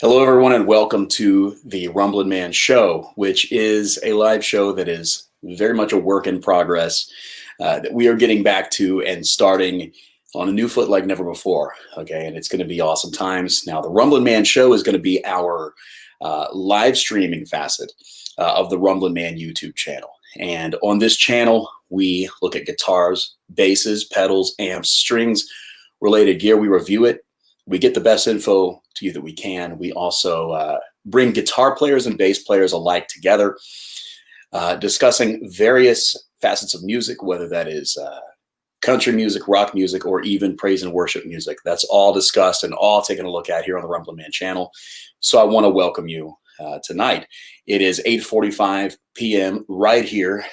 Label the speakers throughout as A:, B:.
A: Hello, everyone, and welcome to the Rumblin Man show, which is a live show that is very much a work in progress that we are getting back to and starting on a new foot like never before. Okay, and it's going to be awesome times. Now, the Rumblin Man show is going to be our live streaming facet of the Rumblin Man YouTube channel. And on this channel, we look at guitars, basses, pedals, amps, strings, related gear. We review it. We get the best info to you that we can. We also bring guitar players and bass players alike together, discussing various facets of music, whether that is country music, rock music, or even praise and worship music. That's all discussed and all taken a look at here on the Rumblin Man channel. So I want to welcome you tonight. It is 8:45 p.m. right here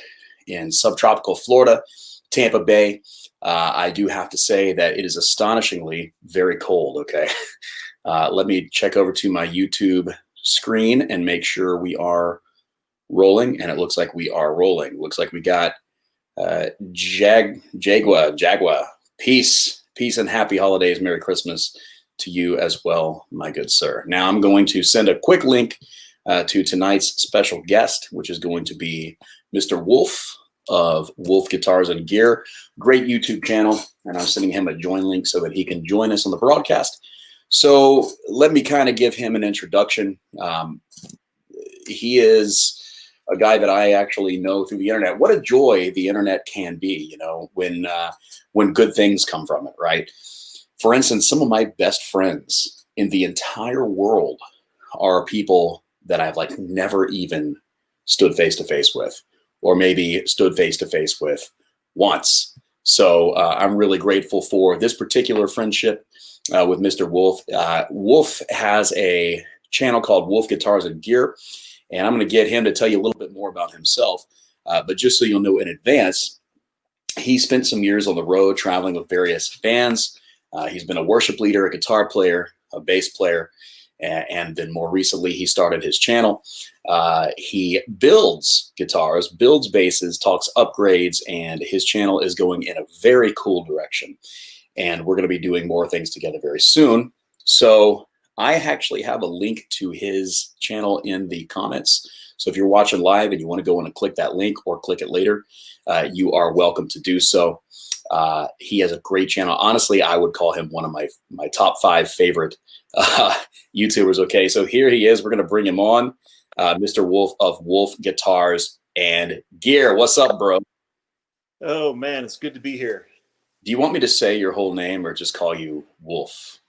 A: in subtropical Florida, Tampa Bay. I do have to say that it is astonishingly very cold, okay? Let me check over to my YouTube screen and make sure we are rolling, and it looks like we are rolling. Looks like we got Jaguar. Peace and happy holidays. Merry Christmas to you as well, my good sir. Now I'm going to send a quick link to tonight's special guest, which is going to be Mr. Wolff of Wolff Guitars and Gear. Great YouTube channel, and I'm sending him a join link so that he can join us on the broadcast. So let me kind of give him an introduction. He is a guy that I actually know through the internet. What a joy the internet can be, you know, when good things come from it, right? For instance, some of my best friends in the entire world are people that I've like never even stood face to face with, or maybe stood face to face with once. So I'm really grateful for this particular friendship with Mr. Wolff. Wolff has a channel called Wolff Guitars and Gear, and I'm going to get him to tell you a little bit more about himself. But just so you'll know in advance, he spent some years on the road traveling with various bands. He's been a worship leader, a guitar player, a bass player, and then more recently he started his channel. He builds guitars, builds basses, talks upgrades, and his channel is going in a very cool direction. And we're going to be doing more things together very soon. So I actually have a link to his channel in the comments. So if you're watching live and you want to go in and click that link or click it later, you are welcome to do so. He has a great channel. Honestly, I would call him one of my top 5 favorite YouTubers. Okay, so here he is. We're going to bring him on. Mr. Wolff of Wolff Guitars and Gear. What's up, bro?
B: Oh, man, it's good to be here.
A: Do you want me to say your whole name or just call you Wolff?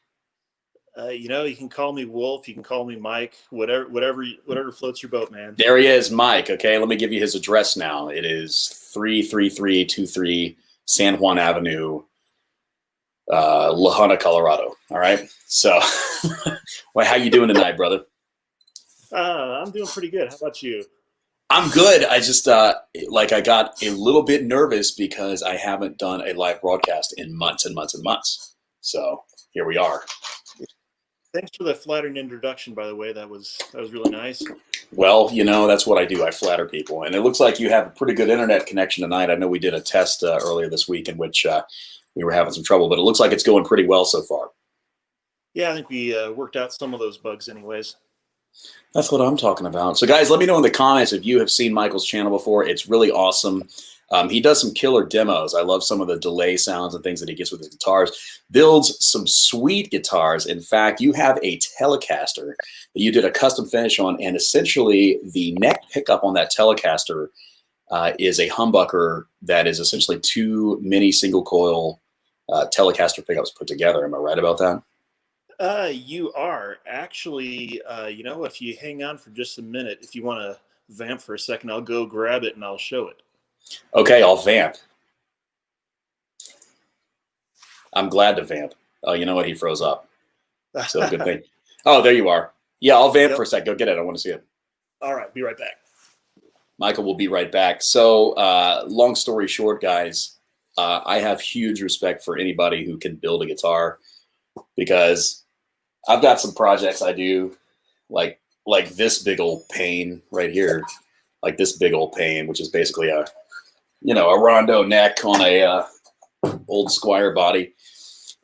B: You know, you can call me Wolff. You can call me Mike. Whatever floats your boat, man.
A: There he is, Mike. Okay, let me give you his address now. It is 33323 San Juan Avenue, La Junta, Colorado. All right. So, well, how you doing tonight, brother?
B: I'm doing pretty good. How about you?
A: I'm good. I just I got a little bit nervous because I haven't done a live broadcast in months and months and months. So here we are.
B: Thanks for the flattering introduction, by the way. That was really nice.
A: Well, you know, that's what I do. I flatter people. And it looks like you have a pretty good internet connection tonight. I know we did a test earlier this week in which we were having some trouble, but it looks like it's going pretty well so far.
B: Yeah, I think we worked out some of those bugs anyways.
A: That's what I'm talking about. So, guys, let me know in the comments if you have seen Michael's channel before. It's really awesome. He does some killer demos. I love some of the delay sounds and things that he gets with his guitars. Builds some sweet guitars. In fact, you have a Telecaster that you did a custom finish on, and essentially the neck pickup on that Telecaster is a humbucker that is essentially 2 mini single coil Telecaster pickups put together. Am I right about that?
B: You are. Actually, you know, if you hang on for just a minute, if you want to vamp for a second, I'll go grab it and I'll show it.
A: Okay, I'll vamp. I'm glad to vamp. Oh, you know what? He froze up. So good thing. Oh, there you are. Yeah, I'll vamp for a sec. Go get it. I want to see it.
B: All right, be right back.
A: Michael will be right back. So long story short, guys, I have huge respect for anybody who can build a guitar because I've got some projects I do like this big old pane right here, like this big old pane, which is basically a rondo neck on a old Squire body.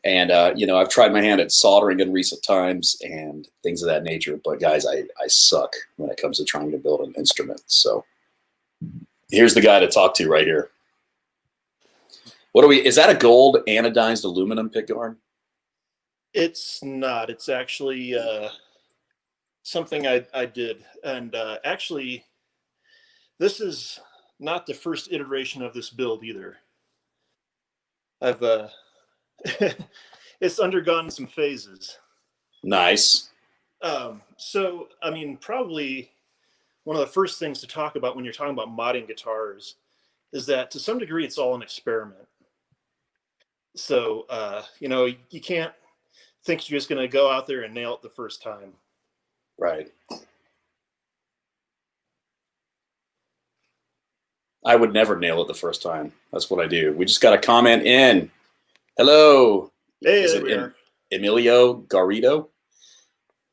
A: And, I've tried my hand at soldering in recent times and things of that nature. But, guys, I suck when it comes to trying to build an instrument. So here's the guy to talk to right here. Is that a gold anodized aluminum pickguard?
B: It's not. It's actually something I did. And actually, this is not the first iteration of this build either. I've it's undergone some phases.
A: Nice.
B: So, I mean, probably one of the first things to talk about when you're talking about modding guitars is that to some degree it's all an experiment. So, you can't think you're just going to go out there and nail it the first time.
A: Right. I would never nail it the first time. That's what I do. We just got a comment in. Hello.
B: Hey, there we are.
A: Emilio Garrido.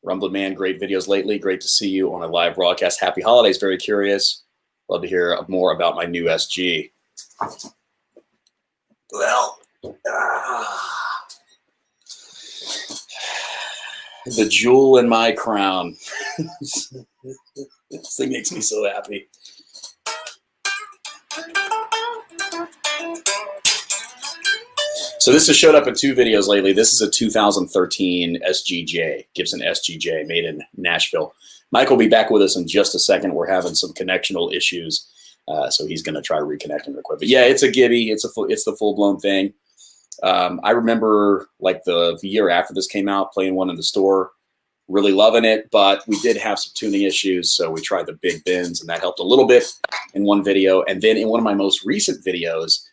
A: Rumblin Man, great videos lately. Great to see you on a live broadcast. Happy holidays. Very curious. Love to hear more about my new SG. Well, the jewel in my crown. This thing makes me so happy. So this has showed up in 2 videos lately. This is a 2013 SGJ, Gibson SGJ, made in Nashville. Mike will be back with us in just a second. We're having some connectional issues, so he's going to try reconnecting real quick. But yeah, it's a Gibby. It's the full-blown thing. I remember like the year after this came out, playing one in the store, really loving it, but we did have some tuning issues, so we tried the big bins, and that helped a little bit in one video. And then in one of my most recent videos,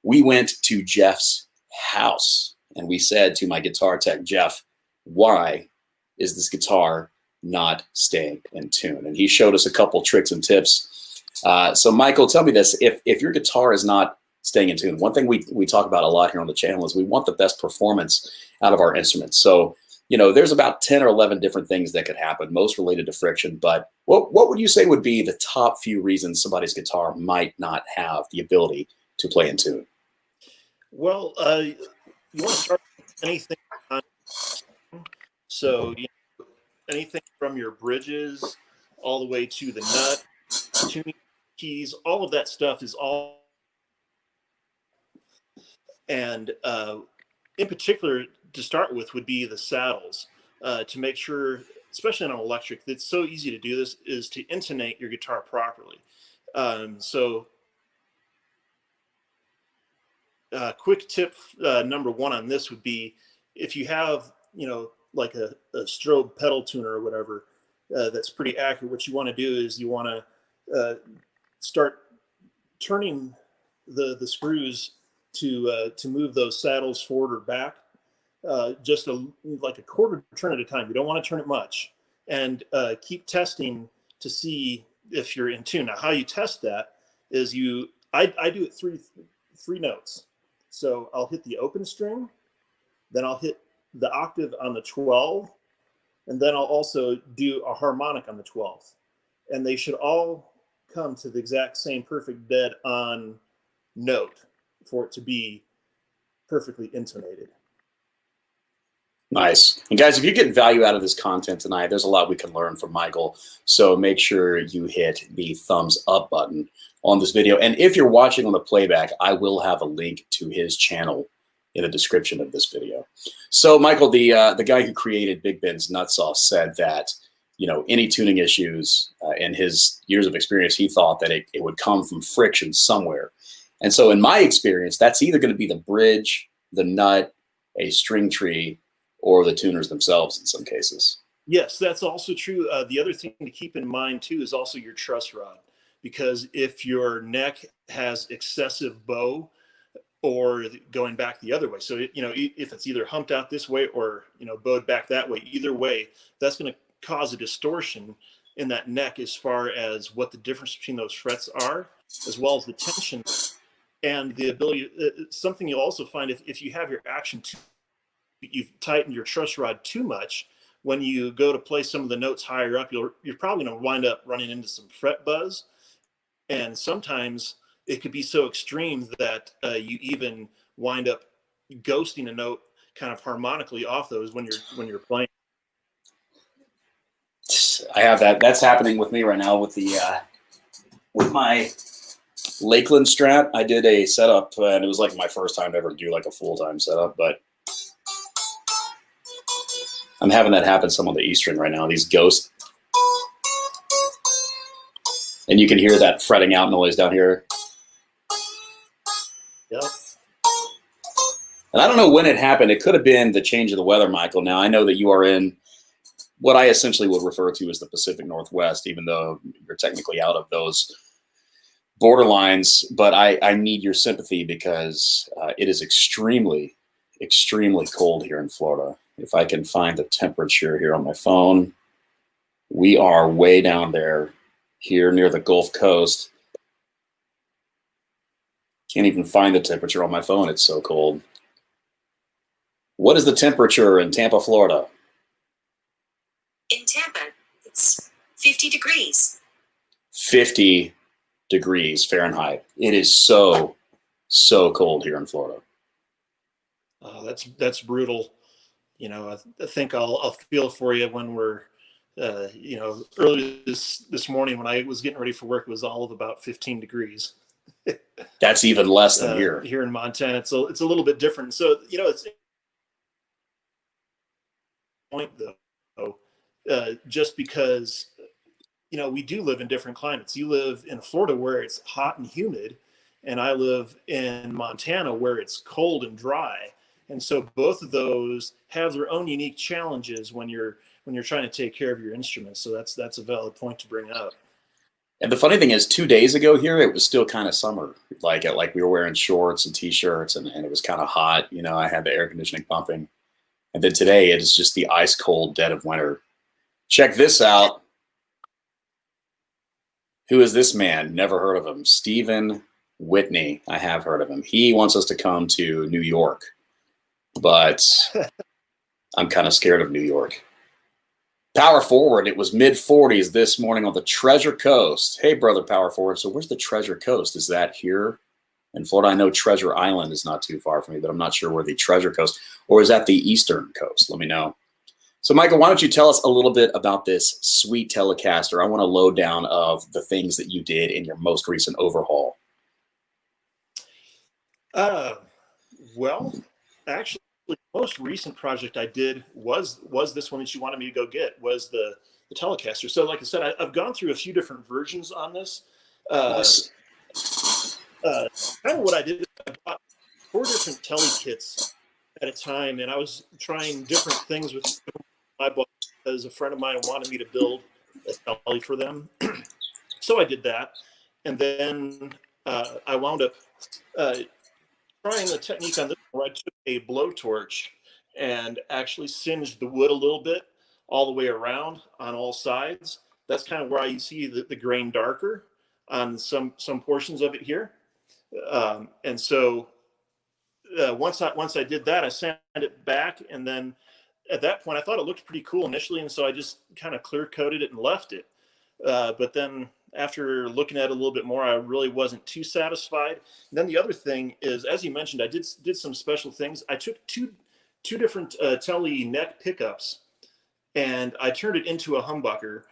A: we went to Jeff's house, and we said to my guitar tech, Jeff, why is this guitar not staying in tune? And he showed us a couple tricks and tips. So Michael, tell me this, if your guitar is not staying in tune, one thing we talk about a lot here on the channel is we want the best performance out of our instruments. So, there's about 10 or 11 different things that could happen, most related to friction. But what would you say would be the top few reasons somebody's guitar might not have the ability to play in tune?
B: Well, you want to start with anything. So, anything from your bridges all the way to the nut, tuning keys, all of that stuff is all. And in particular, to start with, would be the saddles. To make sure, especially on an electric, it's so easy to do this, is to intonate your guitar properly. Quick tip number 1 on this would be, if you have, like a strobe pedal tuner or whatever, that's pretty accurate, what you want to do is you want to start turning the screws to move those saddles forward or back, just like a quarter turn at a time. You don't want to turn it much, and keep testing to see if you're in tune. Now, how you test that is I do it three notes. So I'll hit the open string, then I'll hit the octave on the 12, and then I'll also do a harmonic on the 12th. And they should all come to the exact same perfect dead on note for it to be perfectly intonated.
A: Nice. And guys, if you're getting value out of this content tonight, there's a lot we can learn from Michael. So make sure you hit the thumbs up button on this video. And if you're watching on the playback, I will have a link to his channel in the description of this video. So Michael, the guy who created Big Ben's Nutsaw, said that, any tuning issues in his years of experience, he thought that it would come from friction somewhere. And so in my experience, that's either going to be the bridge, the nut, a string tree, or the tuners themselves in some cases.
B: Yes, that's also true. The other thing to keep in mind too is also your truss rod, because if your neck has excessive bow or going back the other way, so if it's either humped out this way or bowed back that way, either way, that's going to cause a distortion in that neck as far as what the difference between those frets are, as well as the tension and the ability. Something you'll also find if you have your action you've tightened your truss rod too much, when you go to play some of the notes higher up, you're probably going to wind up running into some fret buzz. And sometimes it could be so extreme that you even wind up ghosting a note kind of harmonically off those when you're playing.
A: I have that. That's happening with me right now with the with my Lakeland Strat. I did a setup, and it was like my first time to ever do like a full-time setup, but I'm having that happen some on the E string right now, these ghosts. And you can hear that fretting out noise down here.
B: Yep.
A: And I don't know when it happened. It could have been the change of the weather, Michael. Now, I know that you are in what I essentially would refer to as the Pacific Northwest, even though you're technically out of those borderlines. But I need your sympathy because it is extremely, extremely cold here in Florida. If I can find the temperature here on my phone, we are way down there here near the Gulf Coast. Can't even find the temperature on my phone. It's so cold. What is the temperature in Tampa, Florida?
C: In Tampa, it's 50 degrees.
A: 50 degrees Fahrenheit. It is so, so cold here in Florida.
B: That's brutal. You know, I think I'll feel for you when we're, you know, early this morning when I was getting ready for work, it was all of about 15 degrees.
A: That's even less than here.
B: Here in Montana, it's a little bit different. So, you know, it's point though, just because, you know, we do live in different climates. You live in Florida where it's hot and humid, and I live in Montana where it's cold and dry. And so both of those have their own unique challenges when you're trying to take care of your instruments. So that's a valid point to bring up.
A: And the funny thing is, 2 days ago here, it was still kind of summer. Like we were wearing shorts and T-shirts, and it was kind of hot. You know, I had the air conditioning pumping. And then today, it is just the ice cold dead of winter. Check this out. Who is this man? Never heard of him. Stephen Whitney. I have heard of him. He wants us to come to New York, but I'm kind of scared of New York. Power forward. It was mid-40s this morning on the Treasure Coast. Hey, brother Power Forward. So where's the Treasure Coast? Is that here in Florida? I know Treasure Island is not too far from me, but I'm not sure where the Treasure Coast, or is that the Eastern Coast? Let me know. So, Michael, why don't you tell us a little bit about this sweet Telecaster? I want a lowdown of the things that you did in your most recent overhaul.
B: Well, actually, the most recent project I did was this one that you wanted me to go get, was the Telecaster. So, like I said, I've gone through a few different versions on this.
A: Nice.
B: Kind of what I did is I bought 4 different Tele kits at a time, and I was trying different things with my boss because a friend of mine wanted me to build a Tele for them. So I did that, and then I wound up trying the technique on this where I took a blowtorch and actually singed the wood a little bit all the way around on all sides. That's kind of where you see the grain darker on some portions of it here. And so once I did that, I sanded it back, and then at that point I thought it looked pretty cool initially, and so I just kind of clear coated it and left it. But then after looking at it a little bit more, I really wasn't too satisfied. And then the other thing is, as you mentioned, I did some special things. I took two different Tele neck pickups, and I turned it into a humbucker.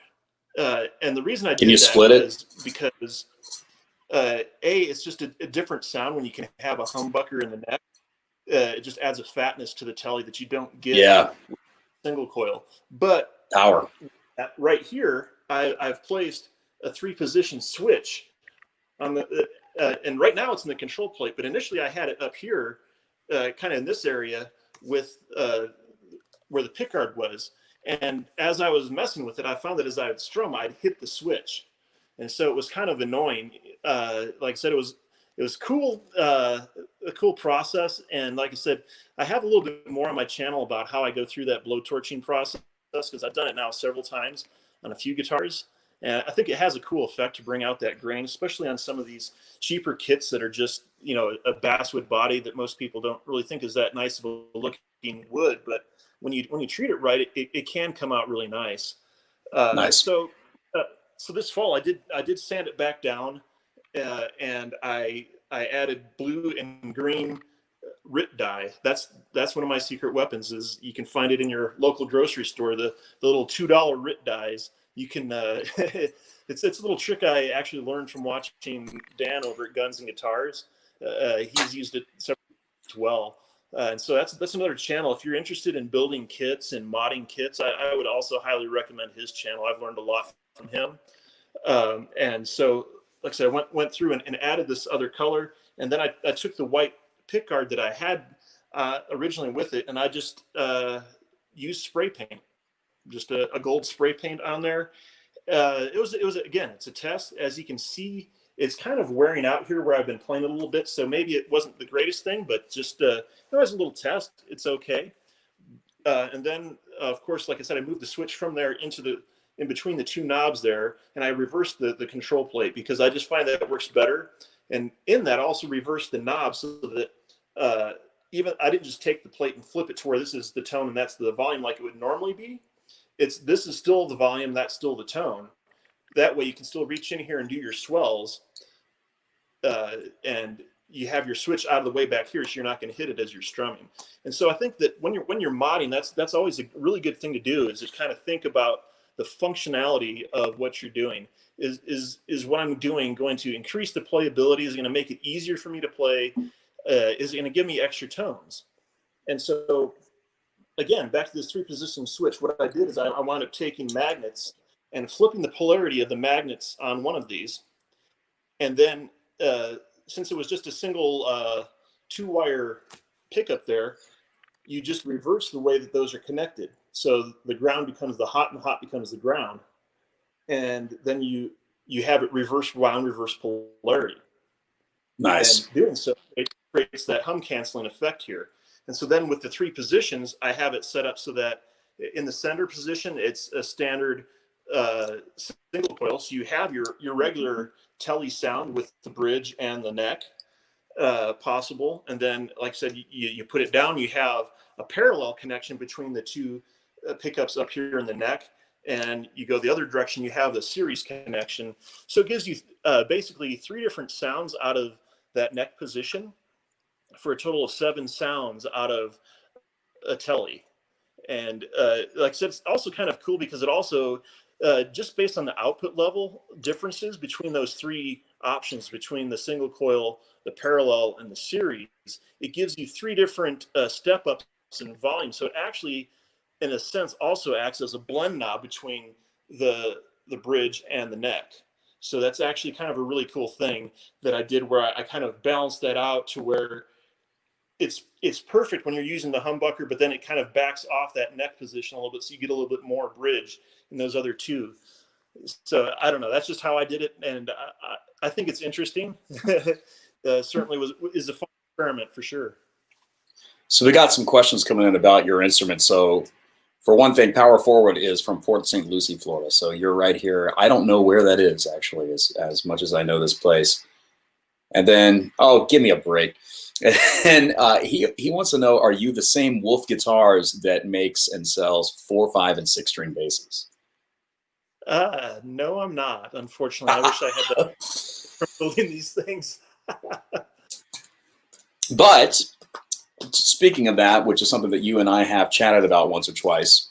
B: And the reason I did that was because it's just a different sound when you can have a humbucker in the neck. It just adds a fatness to the Tele that you don't get with single coil. But
A: power
B: right here, I've placed a 3-position switch on the, and right now it's in the control plate. But initially, I had it up here, kind of in this area with where the Pickuard was. And as I was messing with it, I found that as I would strum, I'd hit the switch, and so it was kind of annoying. Like I said, it was cool, a cool process. And like I said, I have a little bit more on my channel about how I go through that blowtorching process, because I've done it now several times on a few guitars. And I think it has a cool effect to bring out that grain, especially on some of these cheaper kits that are just, you know, a basswood body that most people don't really think is that nice of a looking wood. But when you treat it right, it can come out really nice.
A: Nice.
B: So this fall I did sand it back down, and I added blue and green RIT die. That's one of my secret weapons. Is you can find it in your local grocery store. The little $2 RIT dies. You can. It's a little trick I actually learned from watching Dan over at Guns and Guitars. He's used it several times as well. And so that's another channel. If you're interested in building kits and modding kits, I would also highly recommend his channel. I've learned a lot from him. And so, like I said, I went through and added this other color, and then I took the white pickguard that I had originally with it, and I just used spray paint, just a gold spray paint on there. It was again, it's a test. As you can see, it's kind of wearing out here where I've been playing a little bit, so maybe it wasn't the greatest thing, but just as a little test, it's okay. And then, of course, like I said, I moved the switch from there in between the two knobs there, and I reversed the control plate because I just find that it works better. And in that, I also reversed the knob so that even I didn't just take the plate and flip it to where this is the tone and that's the volume like it would normally be. This is still the volume, that's still the tone. That way you can still reach in here and do your swells, and you have your switch out of the way back here, so you're not going to hit it as you're strumming. And so I think that when you're modding, that's always a really good thing to do, is just kind of think about the functionality of what you're doing. Is what I'm doing going to increase the playability? Is it going to make it easier for me to play? Is it going to give me extra tones? And so, again, back to this 3-position switch, what I did is I wound up taking magnets and flipping the polarity of the magnets on one of these. And then, since it was just a single 2-wire pickup there, you just reverse the way that those are connected. So the ground becomes the hot and the hot becomes the ground. And then you have it reverse wound, reverse polarity.
A: Nice.
B: And doing so, it creates that hum canceling effect here. And so then with the 3 positions, I have it set up so that in the center position, it's a standard single coil. So you have your regular telly sound with the bridge and the neck possible. And then, like I said, you put it down, you have a parallel connection between the two pickups up here in the neck. And you go the other direction, you have the series connection. So it gives you basically 3 different sounds out of that neck position for a total of 7 sounds out of a telly. And like I said, it's also kind of cool because it also, just based on the output level differences between those 3 options, between the single coil, the parallel, and the series, it gives you 3 different step ups in volume. So it actually, in a sense, also acts as a blend knob between the bridge and the neck. So that's actually kind of a really cool thing that I did, where I kind of balanced that out to where it's perfect when you're using the humbucker, but then it kind of backs off that neck position a little bit, so you get a little bit more bridge in those other 2. So I don't know. That's just how I did it, and I think it's interesting. Certainly is a fun experiment for sure.
A: So we got some questions coming in about your instrument. So for one thing, Power Forward is from Port St. Lucie, Florida. So you're right here. I don't know where that is, actually, as much as I know this place. And then, oh, give me a break. And he wants to know, are you the same Wolff Guitars that makes and sells 4, 5, and 6-string basses?
B: No, I'm not. Unfortunately, I wish I had that from building these things.
A: But speaking of that, which is something that you and I have chatted about once or twice,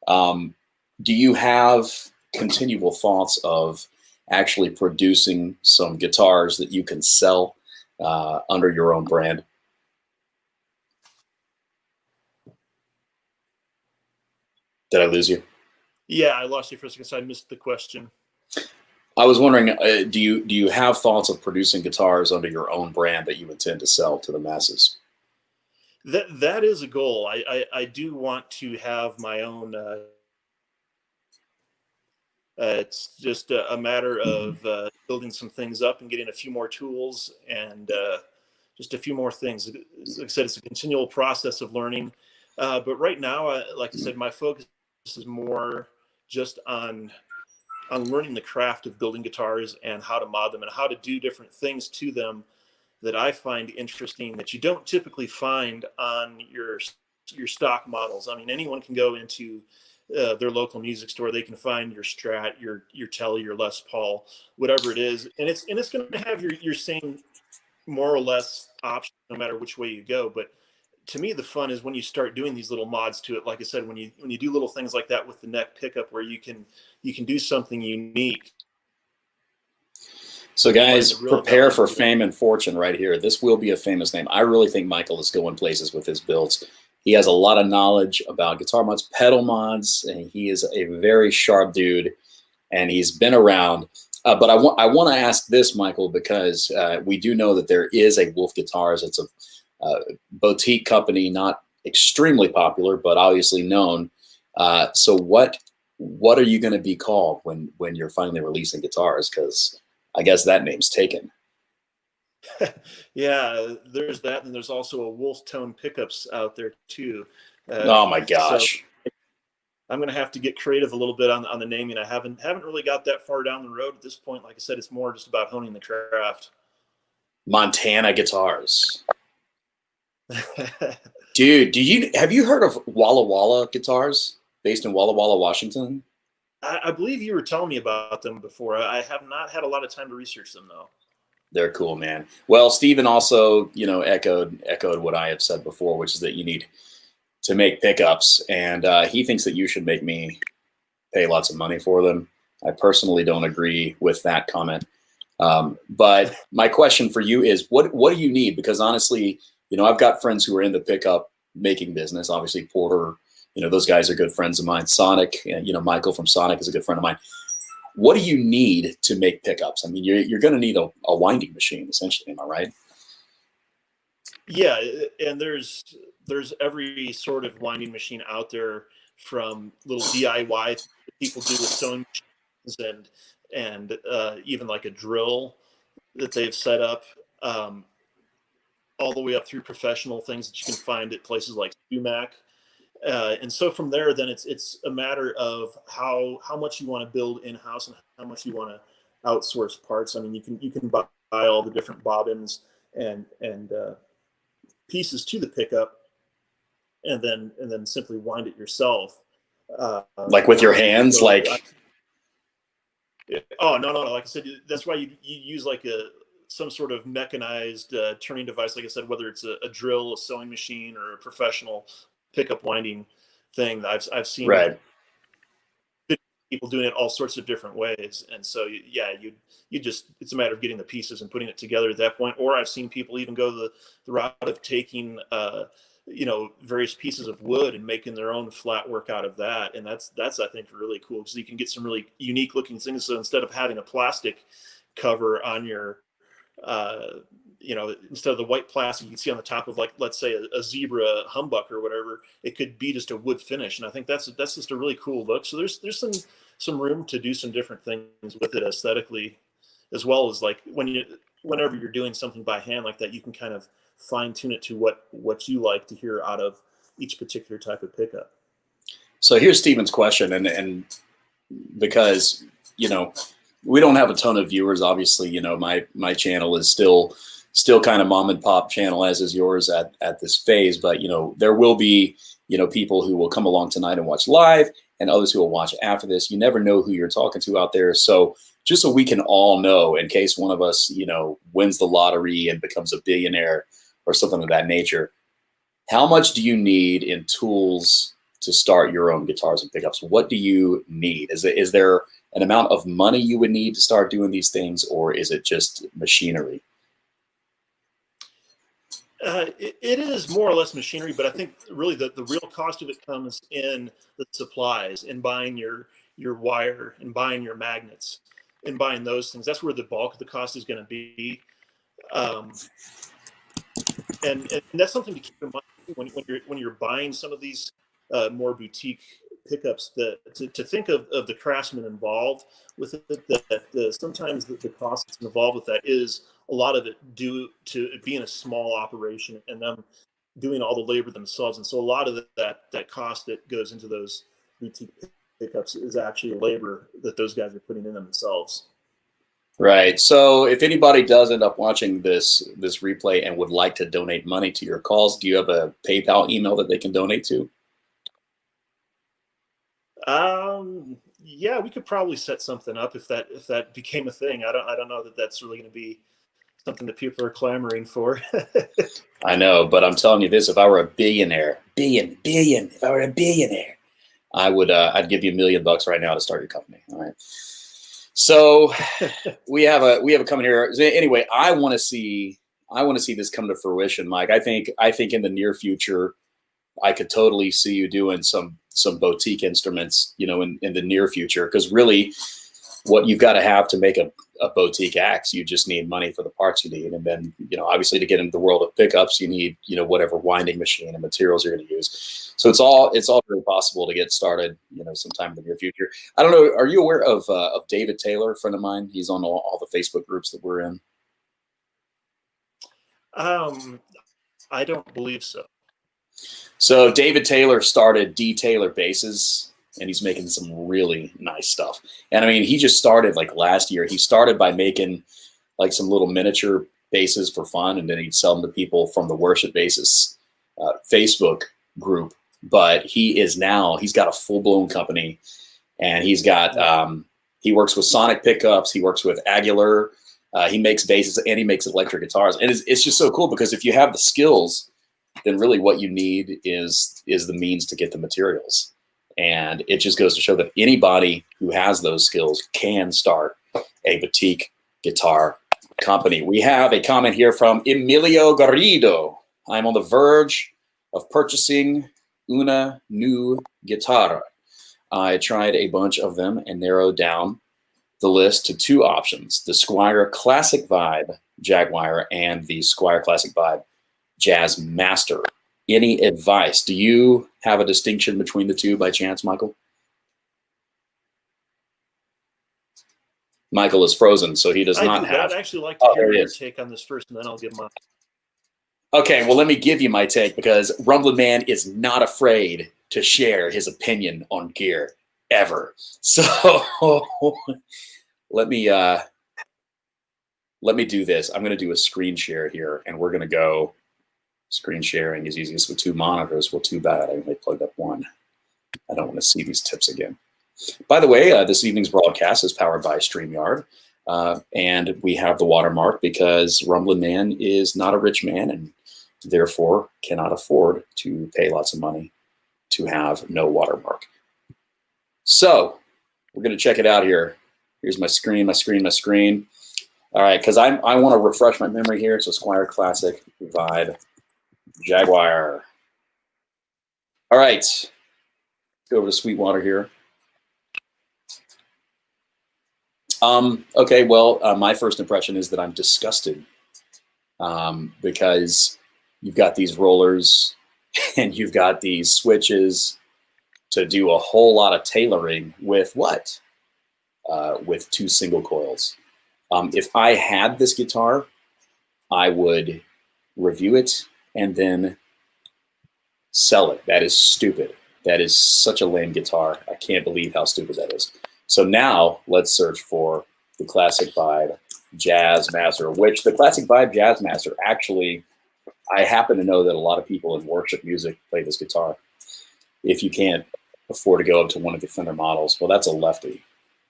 A: do you have continual thoughts of actually producing some guitars that you can sell under your own brand? Did I lose you?
B: Yeah, I lost you for a second, so I missed the question.
A: I was wondering, do you have thoughts of producing guitars under your own brand that you intend to sell to the masses?
B: That is a goal. I do want to have my own. It's just a matter of building some things up and getting a few more tools and just a few more things. Like I said, it's a continual process of learning. But right now, like I said, my focus is more just on learning the craft of building guitars and how to mod them and how to do different things to them that I find interesting that you don't typically find on your stock models. I mean, anyone can go into their local music store. They can find your Strat, your Telly, your Les Paul, whatever it is, and it's going to have your same more or less options no matter which way you go. But to me, the fun is when you start doing these little mods to it. Like I said, when you do little things like that with the neck pickup, where you can do something unique.
A: So guys, prepare for fame and fortune right here. This will be a famous name. I really think Michael is going places with his builds. He has a lot of knowledge about guitar mods, pedal mods, and he is a very sharp dude, and he's been around. But I want to ask this, Michael, because we do know that there is a Wolff Guitars. It's a boutique company, not extremely popular, but obviously known. So what are you going to be called when you're finally releasing guitars? Because I guess that name's taken.
B: Yeah, there's that, and there's also a Wolff tone pickups out there too.
A: Oh my gosh!
B: So I'm gonna have to get creative a little bit on the naming. I haven't really got that far down the road at this point. Like I said, it's more just about honing the craft.
A: Montana Guitars. Dude, have you heard of Walla Guitars, based in Walla Walla, Washington?
B: I believe you were telling me about them before. I have not had a lot of time to research them though.
A: They're cool, man. Well, Steven also, echoed what I have said before, which is that you need to make pickups, and he thinks that you should make me pay lots of money for them. I personally don't agree with that comment. But my question for you is, what do you need? Because honestly, I've got friends who are in the pickup making business. Obviously, Porter, those guys are good friends of mine. Sonic, Michael from Sonic is a good friend of mine. What do you need to make pickups? I mean, you're going to need a winding machine, essentially. Am I right?
B: Yeah, and there's every sort of winding machine out there, from little DIY people do with sewing machines and even like a drill that they've set up, all the way up through professional things that you can find at places like Sumac. And so from there, then it's a matter of how much you want to build in house and how much you want to outsource parts. I mean, you can buy all the different bobbins and pieces to the pickup, and then simply wind it yourself.
A: Like with your hands, like.
B: Oh no! Like I said, that's why you use like some sort of mechanized turning device. Like I said, whether it's a drill, a sewing machine, or a professional pickup winding thing. I've seen
A: right.
B: people doing it all sorts of different ways, and so you just, it's a matter of getting the pieces and putting it together at that point. Or I've seen people even go the route of taking various pieces of wood and making their own flat work out of that, and that's I think really cool, because you can get some really unique looking things. So instead of having a plastic cover on your instead of the white plastic you can see on the top of, like, let's say a zebra humbucker or whatever, it could be just a wood finish, and I think that's just a really cool look. So there's some room to do some different things with it aesthetically, as well as like whenever you're doing something by hand like that, you can kind of fine tune it to what you like to hear out of each particular type of pickup.
A: So here's Steven's question, and because we don't have a ton of viewers, obviously, my channel is still kind of mom and pop channel, as is yours at this phase, but there will be people who will come along tonight and watch live, and others who will watch after this. You never know who you're talking to out there. So just so we can all know, in case one of us wins the lottery and becomes a billionaire or something of that nature, how much do you need in tools to start your own guitars and pickups? What do you need? Is there an amount of money you would need to start doing these things, or is it just machinery?
B: It is more or less machinery, but I think really the real cost of it comes in the supplies, in buying your wire, and buying your magnets, and buying those things. That's where the bulk of the cost is going to be. And that's something to keep in mind when you're buying some of these more boutique pickups, to think of the craftsman involved with it, that sometimes the cost that's involved with that is a lot of it due to it being a small operation and them doing all the labor themselves. And so a lot of that cost that goes into those boutique pickups is actually labor that those guys are putting in themselves.
A: Right. So if anybody does end up watching this replay and would like to donate money to your cause, do you have a PayPal email that they can donate to?
B: Yeah, we could probably set something up if that became a thing. I don't know that that's really going to be something that people are clamoring for.
A: I know, but I'm telling you this: if I were a billionaire, if I were a billionaire, I would. I'd give you $1 million right now to start your company. All right. So we have a coming here. Anyway, I want to see this come to fruition, Mike. I think in the near future, I could totally see you doing some boutique instruments, in the near future, because really what you've got to have to make a boutique axe, you just need money for the parts you need. And then, obviously to get into the world of pickups, you need, whatever winding machine and materials you're going to use. So it's all very possible to get started, sometime in the near future. I don't know. Are you aware of David Taylor, a friend of mine? He's on all the Facebook groups that we're in.
B: I don't believe so.
A: So David Taylor started D Taylor Basses, and he's making some really nice stuff. And I mean, he just started like last year. He started by making like some little miniature basses for fun, and then he'd sell them to people from the Worship Basses Facebook group. But he's got a full-blown company, and he's got he works with Sonic pickups, he works with Aguilar, he makes basses, and he makes electric guitars. And it's just so cool, because if you have the skills, then really what you need is the means to get the materials. And it just goes to show that anybody who has those skills can start a boutique guitar company. We have a comment here from Emilio Garrido. I'm on the verge of purchasing una new guitarra. I tried a bunch of them and narrowed down the list to 2 options: the Squier Classic Vibe Jaguar and the Squier Classic Vibe Jazz Master. Any advice? Do you have a distinction between the two by chance, Michael? Michael is frozen, so he does not have.
B: I'd actually like to hear your take on this first, and then I'll give mine.
A: Okay, well, let me give you my take, because Rumblin Man is not afraid to share his opinion on gear ever. So let me do this. I'm going to do a screen share here, and we're going to go. Screen sharing is easiest with 2 monitors. Well, too bad. I only plugged up one. I don't want to see these tips again. By the way, this evening's broadcast is powered by StreamYard. And we have the watermark because Rumblin Man is not a rich man and therefore cannot afford to pay lots of money to have no watermark. So we're going to check it out here. Here's my screen. All right, because I want to refresh my memory here. So Squier Classic Vibe Jaguar. All right, let's go over to Sweetwater here. Okay, well, my first impression is that I'm disgusted because you've got these rollers and you've got these switches to do a whole lot of tailoring with what? With 2 single coils. If I had this guitar, I would review it and then sell it. That is stupid. That is such a lame guitar. I can't believe how stupid that is. So now let's search for the Classic Vibe Jazz Master, which the Classic Vibe Jazz Master, actually, I happen to know that a lot of people in worship music play this guitar. If you can't afford to go up to one of the Fender models, well, that's a lefty.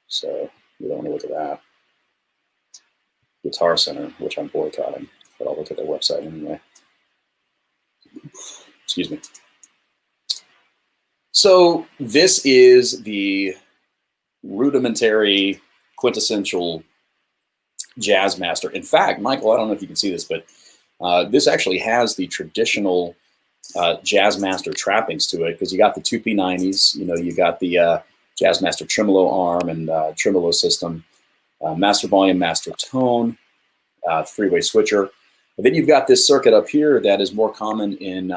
A: So you don't want to look at that. Guitar Center, which I'm boycotting, but I'll look at their website anyway. Excuse me. So this is the rudimentary, quintessential Jazz Master. In fact, Michael, I don't know if you can see this, but this actually has the traditional Jazz Master trappings to it, because you got the 2P90s, you got the Jazz Master tremolo arm and tremolo system, master volume, master tone, 3-way switcher. And then you've got this circuit up here that is more common in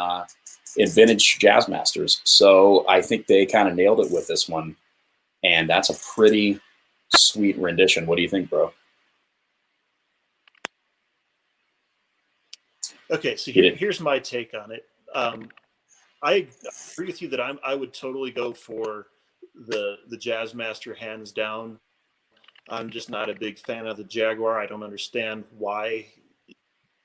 A: vintage Jazz Masters. So I think they kind of nailed it with this one. And that's a pretty sweet rendition. What do you think, bro?
B: Okay, so here's my take on it. I agree with you that I would totally go for the Jazz Master hands down. I'm just not a big fan of the Jaguar. I don't understand why.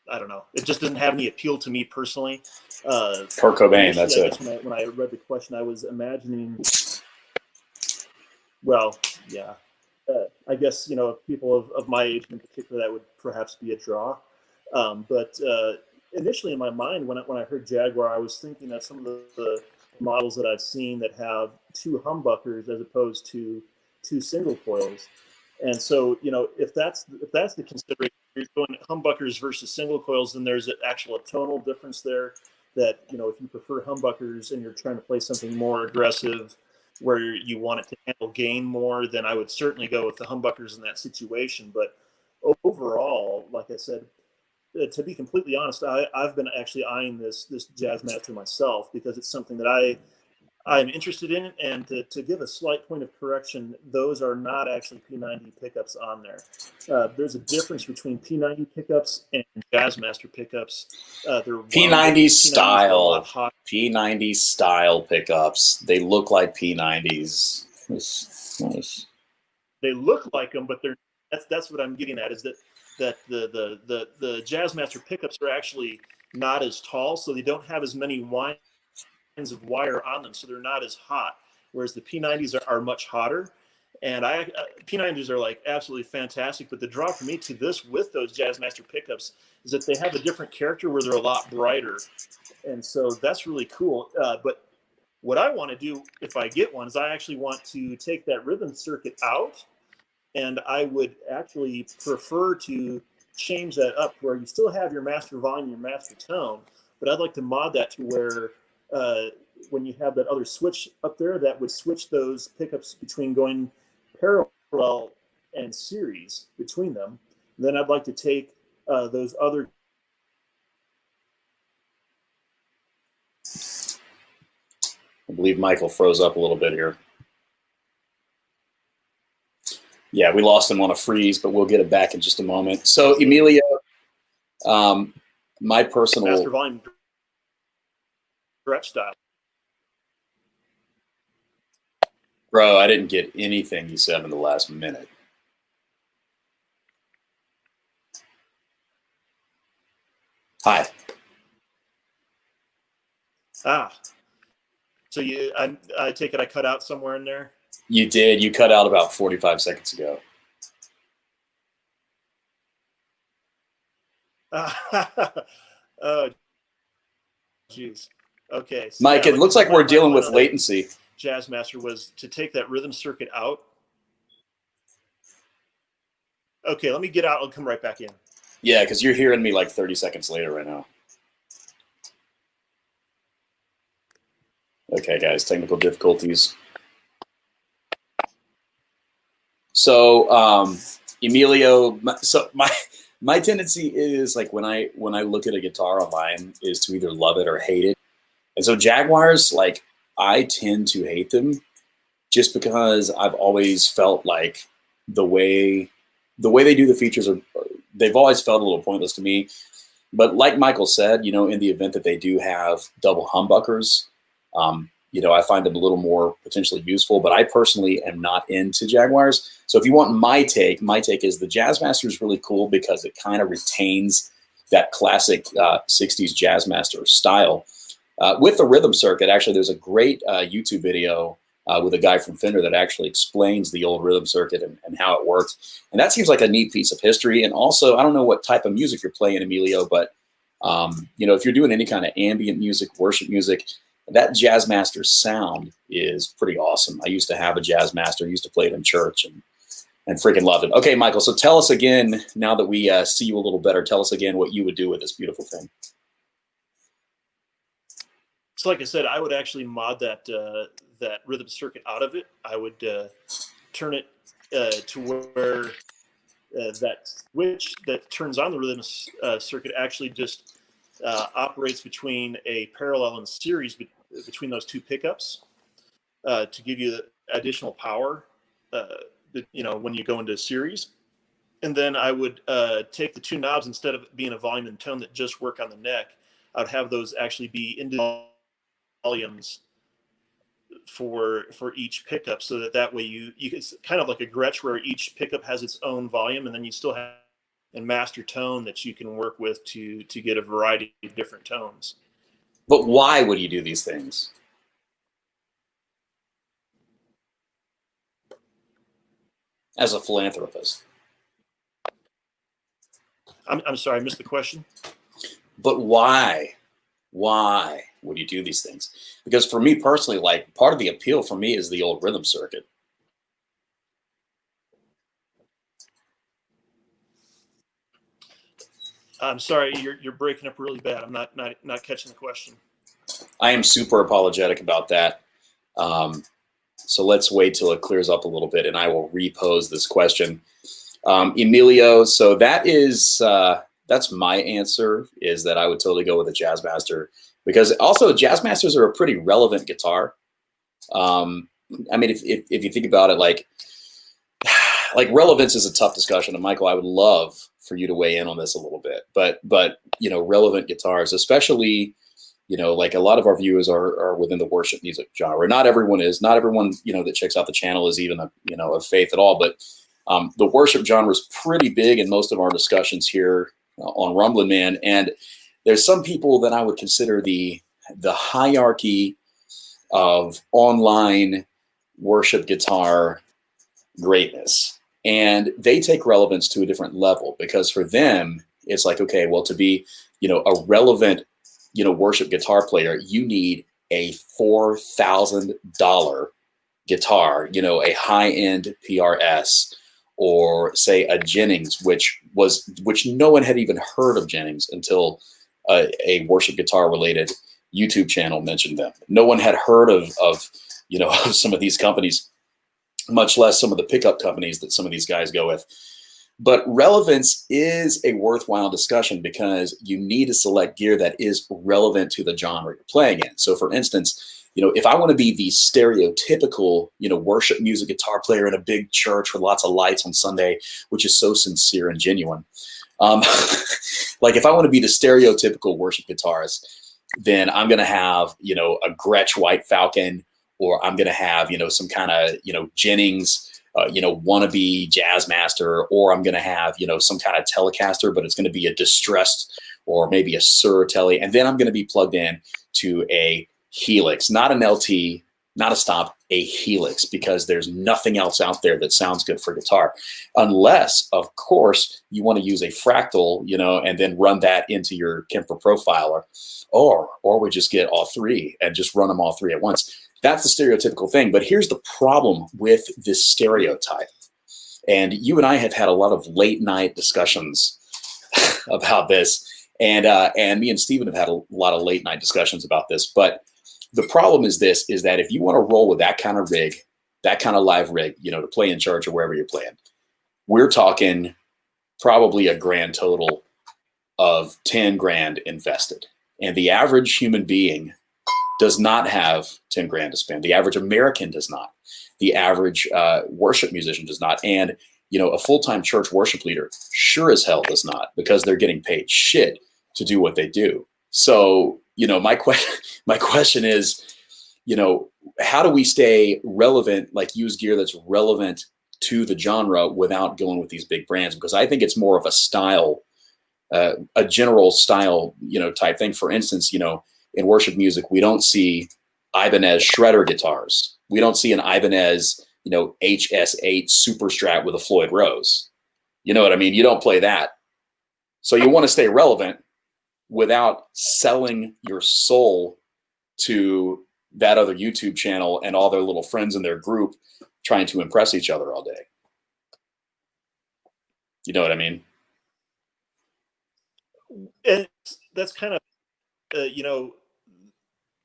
B: I don't know. It just doesn't have any appeal to me personally.
A: Kurt Cobain, that's it.
B: When I read the question, I was imagining, well, yeah. I guess, people of my age in particular, that would perhaps be a draw. But initially in my mind, when I heard Jaguar, I was thinking that some of the models that I've seen that have two humbuckers as opposed to two single coils. And so, if that's the consideration, you're going humbuckers versus single coils, then there's an actual tonal difference there that, if you prefer humbuckers and you're trying to play something more aggressive where you want it to handle gain more, then I would certainly go with the humbuckers in that situation. But overall, like I said, to be completely honest, I've been actually eyeing this Jazzmaster myself because it's something that I'm interested in. And to give a slight point of correction, those are not actually P90 pickups on there. There's a difference between P90 pickups and Jazzmaster pickups. They're
A: P90 style, P90 style pickups. They look like P90s.
B: They look like them, but that's what I'm getting at, is that the Jazzmaster pickups are actually not as tall, so they don't have as many winds of wire on them, so they're not as hot. Whereas the P90s are much hotter, and P90s are like absolutely fantastic. But the draw for me to this with those Jazzmaster pickups is that they have a different character where they're a lot brighter, and so that's really cool. But what I want to do if I get one is I actually want to take that rhythm circuit out. And I would actually prefer to change that up where you still have your master volume, your master tone, but I'd like to mod that to where when you have that other switch up there, that would switch those pickups between going parallel and series between them. Then I'd like to take those other.
A: I believe Michael froze up a little bit here. Yeah, we lost him on a freeze, but we'll get it back in just a moment. So, Emilio, my personal
B: master volume stretch style.
A: Bro, I didn't get anything you said in the last minute. Hi.
B: So I take it I cut out somewhere in there?
A: You did. You cut out about 45 seconds ago.
B: Oh, jeez. Okay. So
A: Mike, it looks like we're dealing with latency.
B: Jazzmaster was to take that rhythm circuit out. Okay, let me get out. I'll come right back in.
A: Yeah, because you're hearing me like 30 seconds later right now. Okay, guys, technical difficulties. So, Emilio, so my tendency is like when I look at a guitar online is to either love it or hate it. And so Jaguars, like I tend to hate them just because I've always felt like the way they do the features they've always felt a little pointless to me. But like Michael said, in the event that they do have double humbuckers, I find them a little more potentially useful, but I personally am not into Jaguars. So if you want my take is the Jazzmaster is really cool because it kind of retains that classic 60s Jazzmaster style. With the rhythm circuit, actually, there's a great YouTube video with a guy from Fender that actually explains the old rhythm circuit and how it works. And that seems like a neat piece of history. And also, I don't know what type of music you're playing, Emilio, but if you're doing any kind of ambient music, worship music, that Jazzmaster sound is pretty awesome. I used to have a Jazzmaster, used to play it in church and freaking loved it. Okay, Michael, so tell us again, now that we see you a little better, tell us again what you would do with this beautiful thing.
B: So like I said, I would actually mod that rhythm circuit out of it. I would turn it to where that switch that turns on the rhythm circuit actually just operates between a parallel and series between those two pickups to give you the additional power, when you go into a series. And then I would take the two knobs, instead of being a volume and tone that just work on the neck, I would have those actually be individual volumes for each pickup, so that way you it's kind of like a Gretsch where each pickup has its own volume, and then you still have a master tone that you can work with to get a variety of different tones.
A: But why would you do these things? as a philanthropist.
B: I'm sorry, I missed the question.
A: But why? Why would you do these things? Because for me personally, like part of the appeal for me is the old rhythm circuit.
B: I'm sorry, you're breaking up really bad. I'm not catching the question.
A: I am super apologetic about that. So let's wait till it clears up a little bit, and I will repose this question. Emilio, so that is that's my answer, is that I would totally go with a Jazzmaster, because also Jazzmasters are a pretty relevant guitar. I mean, if you think about it, like relevance is a tough discussion, and Michael, I would love for you to weigh in on this a little bit. But you know, relevant guitars, especially, you know, like a lot of our viewers are within the worship music genre. Not everyone is. Not everyone, you know, that checks out the channel is even of faith at all. But the worship genre is pretty big in most of our discussions here on Rumblin Man. And there's some people that I would consider the hierarchy of online worship guitar greatness. And they take relevance to a different level, because for them, it's like, okay, well, to be, you know, a relevant, you know, worship guitar player, you need a $4,000 guitar, you know, a high-end PRS, or say a Jennings, which no one had even heard of Jennings until a worship guitar related YouTube channel mentioned them. No one had heard of you know, of some of these companies, much less some of the pickup companies that some of these guys go with. But relevance is a worthwhile discussion, because you need to select gear that is relevant to the genre you're playing in. So for instance, you know, if I want to be the stereotypical, you know, worship music guitar player in a big church with lots of lights on Sunday, which is so sincere and genuine, like if I want to be the stereotypical worship guitarist, then I'm going to have, you know, a Gretsch White Falcon, or I'm going to have, you know, some kind of, you know, Jennings, you know, wannabe Jazzmaster, or I'm going to have, you know, some kind of Telecaster, but it's going to be a distressed or maybe a Sur Tele. And then I'm going to be plugged in to a Helix, not an LT, not a Stomp, a Helix, because there's nothing else out there that sounds good for guitar. Unless, of course, you want to use a Fractal, you know, and then run that into your Kemper Profiler, or we just get all three and just run them all three at once. That's the stereotypical thing. But here's the problem with this stereotype. And you and I have had a lot of late night discussions about this. And me and Steven have had a lot of late night discussions about this. But the problem is this, is that if you want to roll with that kind of rig, that kind of live rig, you know, to play in church or wherever you're playing, we're talking probably a grand total of 10 grand invested. And the average human being does not have 10 grand to spend. The average American does not. The average worship musician does not. And, you know, a full-time church worship leader sure as hell does not, because they're getting paid shit to do what they do. So, you know, my question is, you know, how do we stay relevant, like use gear that's relevant to the genre without going with these big brands? Because I think it's more of a style, a general style, you know, type thing. For instance, you know, in worship music, we don't see Ibanez shredder guitars. We don't see an Ibanez, you know, HS8 Super Strat with a Floyd Rose. You know what I mean? You don't play that. So you want to stay relevant without selling your soul to that other YouTube channel and all their little friends in their group trying to impress each other all day. You know what I mean?
B: And that's kind of, you know,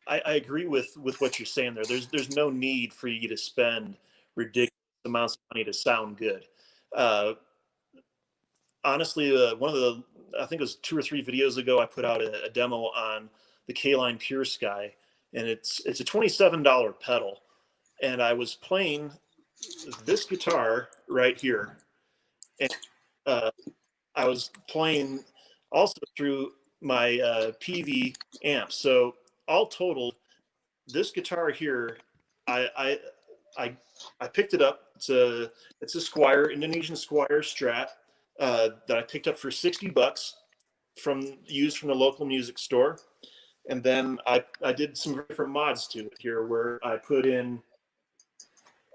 B: I agree with what you're saying there. There's no need for you to spend ridiculous amounts of money to sound good. Honestly, one of the, I think it was 2 or 3 videos ago, I put out a demo on the K-Line Pure Sky, and it's a $27 pedal, and I was playing this guitar right here, and I was playing also through my PV amp. So all totaled, this guitar here, I picked it up. It's a Squire, Indonesian Squire Strat, that I picked up for $60 used from the local music store. And then I did some different mods to it here, where I put in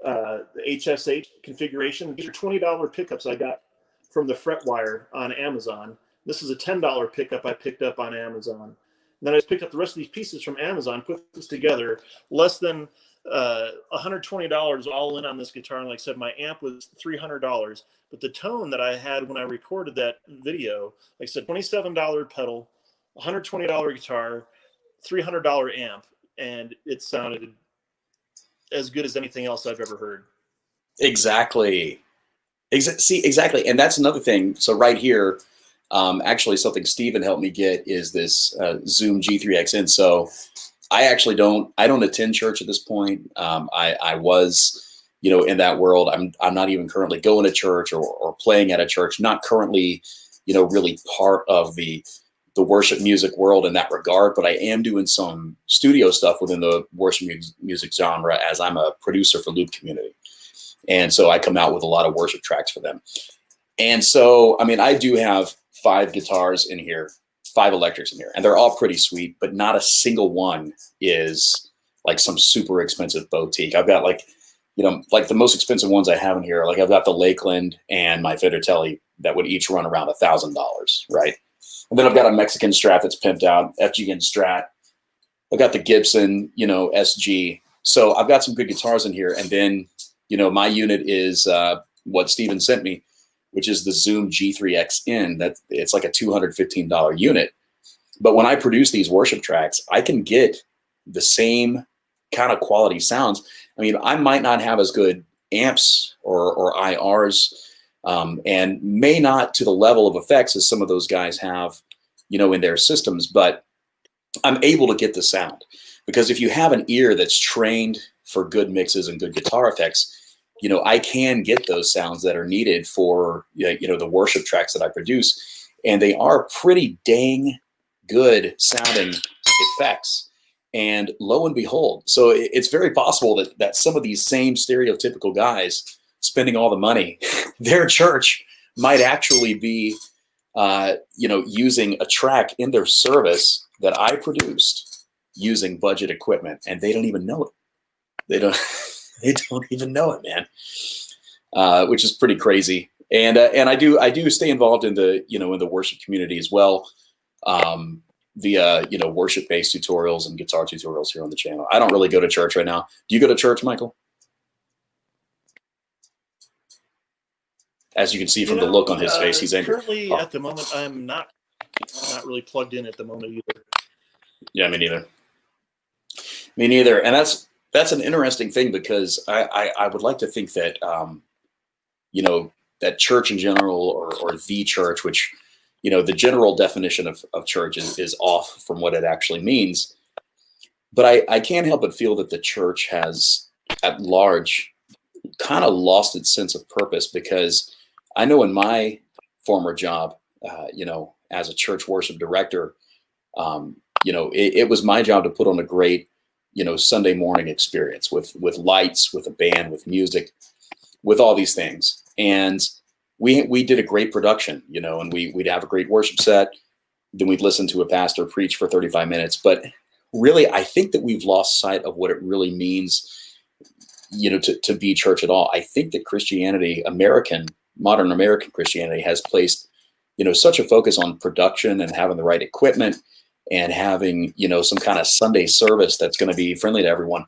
B: the HSH configuration. These are $20 pickups I got from the Fretwire on Amazon. This is a $10 pickup I picked up on Amazon. And then I just picked up the rest of these pieces from Amazon, put this together, less than $120 all in on this guitar. And like I said, my amp was $300, but the tone that I had when I recorded that video, like I said, $27 pedal, $120 guitar, $300 amp, and it sounded as good as anything else I've ever heard.
A: Exactly. See, exactly. And that's another thing. So right here, actually something Steven helped me get is this Zoom G3XN. So I actually don't attend church at this point. I was, in that world. I'm not even currently going to church or playing at a church, not currently, really part of the worship music world in that regard, but I am doing some studio stuff within the worship music genre as I'm a producer for Loop Community. And so I come out with a lot of worship tracks for them. And so, I do have 5 guitars in here, 5 electrics in here, and they're all pretty sweet, but not a single one is like some super expensive boutique. I've got like the most expensive ones I have in here, like I've got the Lakeland and my Fender Telly that would each run around $1,000, right? And then I've got a Mexican Strat that's pimped out, FGN Strat. I've got the Gibson, SG. So I've got some good guitars in here. And then, my unit is what Steven sent me, which is the Zoom G3XN. That it's like a $215 unit. But when I produce these worship tracks, I can get the same kind of quality sounds. I might not have as good amps or IRs, and may not to the level of effects as some of those guys have, in their systems, but I'm able to get the sound. Because if you have an ear that's trained for good mixes and good guitar effects, I can get those sounds that are needed for, the worship tracks that I produce. And they are pretty dang good sounding effects. And lo and behold, so it's very possible that some of these same stereotypical guys spending all the money, their church might actually be, using a track in their service that I produced using budget equipment, and they don't even know it. They don't even know it, man. Which is pretty crazy. And I do stay involved in the in the worship community as well, via worship-based tutorials and guitar tutorials here on the channel. I don't really go to church right now. Do you go to church, Michael? As you can see from the look on his face, he's angry.
B: Currently, at the moment, I'm not really plugged in at the moment either.
A: Yeah, me neither. Me neither. And that's an interesting thing, because I would like to think that that church in general, or the church, which the general definition of church is off from what it actually means. But I can't help but feel that the church has at large kind of lost its sense of purpose, because I know in my former job, as a church worship director, it was my job to put on a great, Sunday morning experience with lights, with a band, with music, with all these things. And we did a great production, and we'd have a great worship set. Then we'd listen to a pastor preach for 35 minutes. But really, I think that we've lost sight of what it really means, to be church at all. I think that Christianity, modern American Christianity, has placed, such a focus on production and having the right equipment and having, some kind of Sunday service that's going to be friendly to everyone.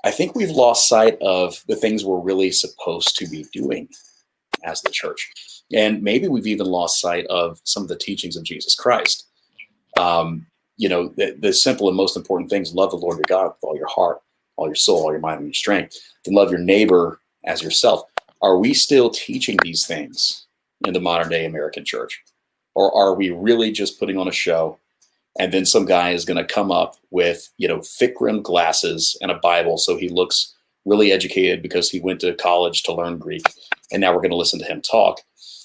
A: I think we've lost sight of the things we're really supposed to be doing as the church. And maybe we've even lost sight of some of the teachings of Jesus Christ. The simple and most important things: love the Lord your God with all your heart, all your soul, all your mind, and your strength. Then love your neighbor as yourself. Are we still teaching these things in the modern day American church? Or are we really just putting on a show, and then some guy is going to come up with, thick rimmed glasses and a Bible, so he looks really educated because he went to college to learn Greek, and now we're going to listen to him talk,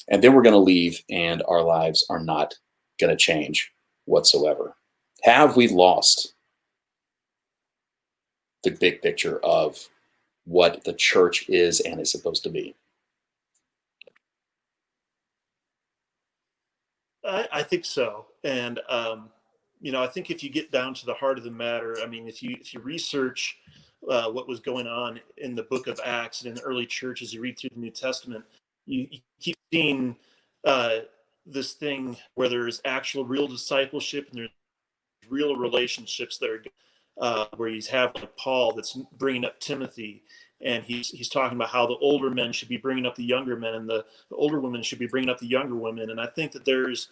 A: and then we're going to leave, and our lives are not going to change whatsoever? Have we lost the big picture of what the church is and is supposed to be?
B: I think so. And, I think if you get down to the heart of the matter, if you research what was going on in the book of Acts and in the early church as you read through the New Testament. You keep seeing this thing where there's actual real discipleship and there's real relationships that are where you have like Paul that's bringing up Timothy, and he's talking about how the older men should be bringing up the younger men, and the older women should be bringing up the younger women. And I think that there's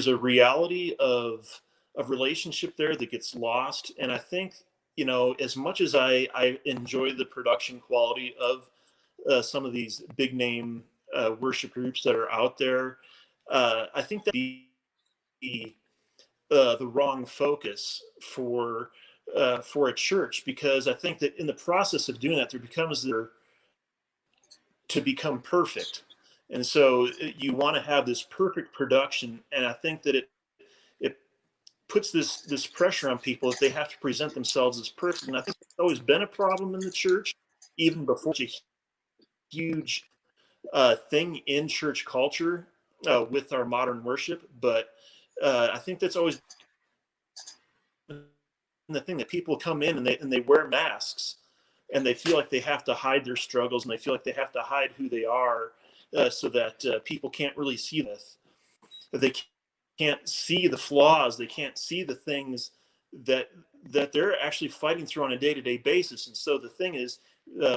B: a reality of relationship there that gets lost. And I think, you know, as much as I enjoy the production quality of some of these big name worship groups that are out there, I think that the wrong focus for a church, because I think that in the process of doing that, there becomes there to become perfect. And so you want to have this perfect production. And I think that it puts this pressure on people that they have to present themselves as perfect. And I think it's always been a problem in the church, even before a huge thing in church culture with our modern worship. But I think that's always the thing, that people come in and they wear masks, and they feel like they have to hide their struggles, and they feel like they have to hide who they are, so that people can't really see this. That they can't see the flaws, they can't see the things that they're actually fighting through on a day-to-day basis. And so the thing is,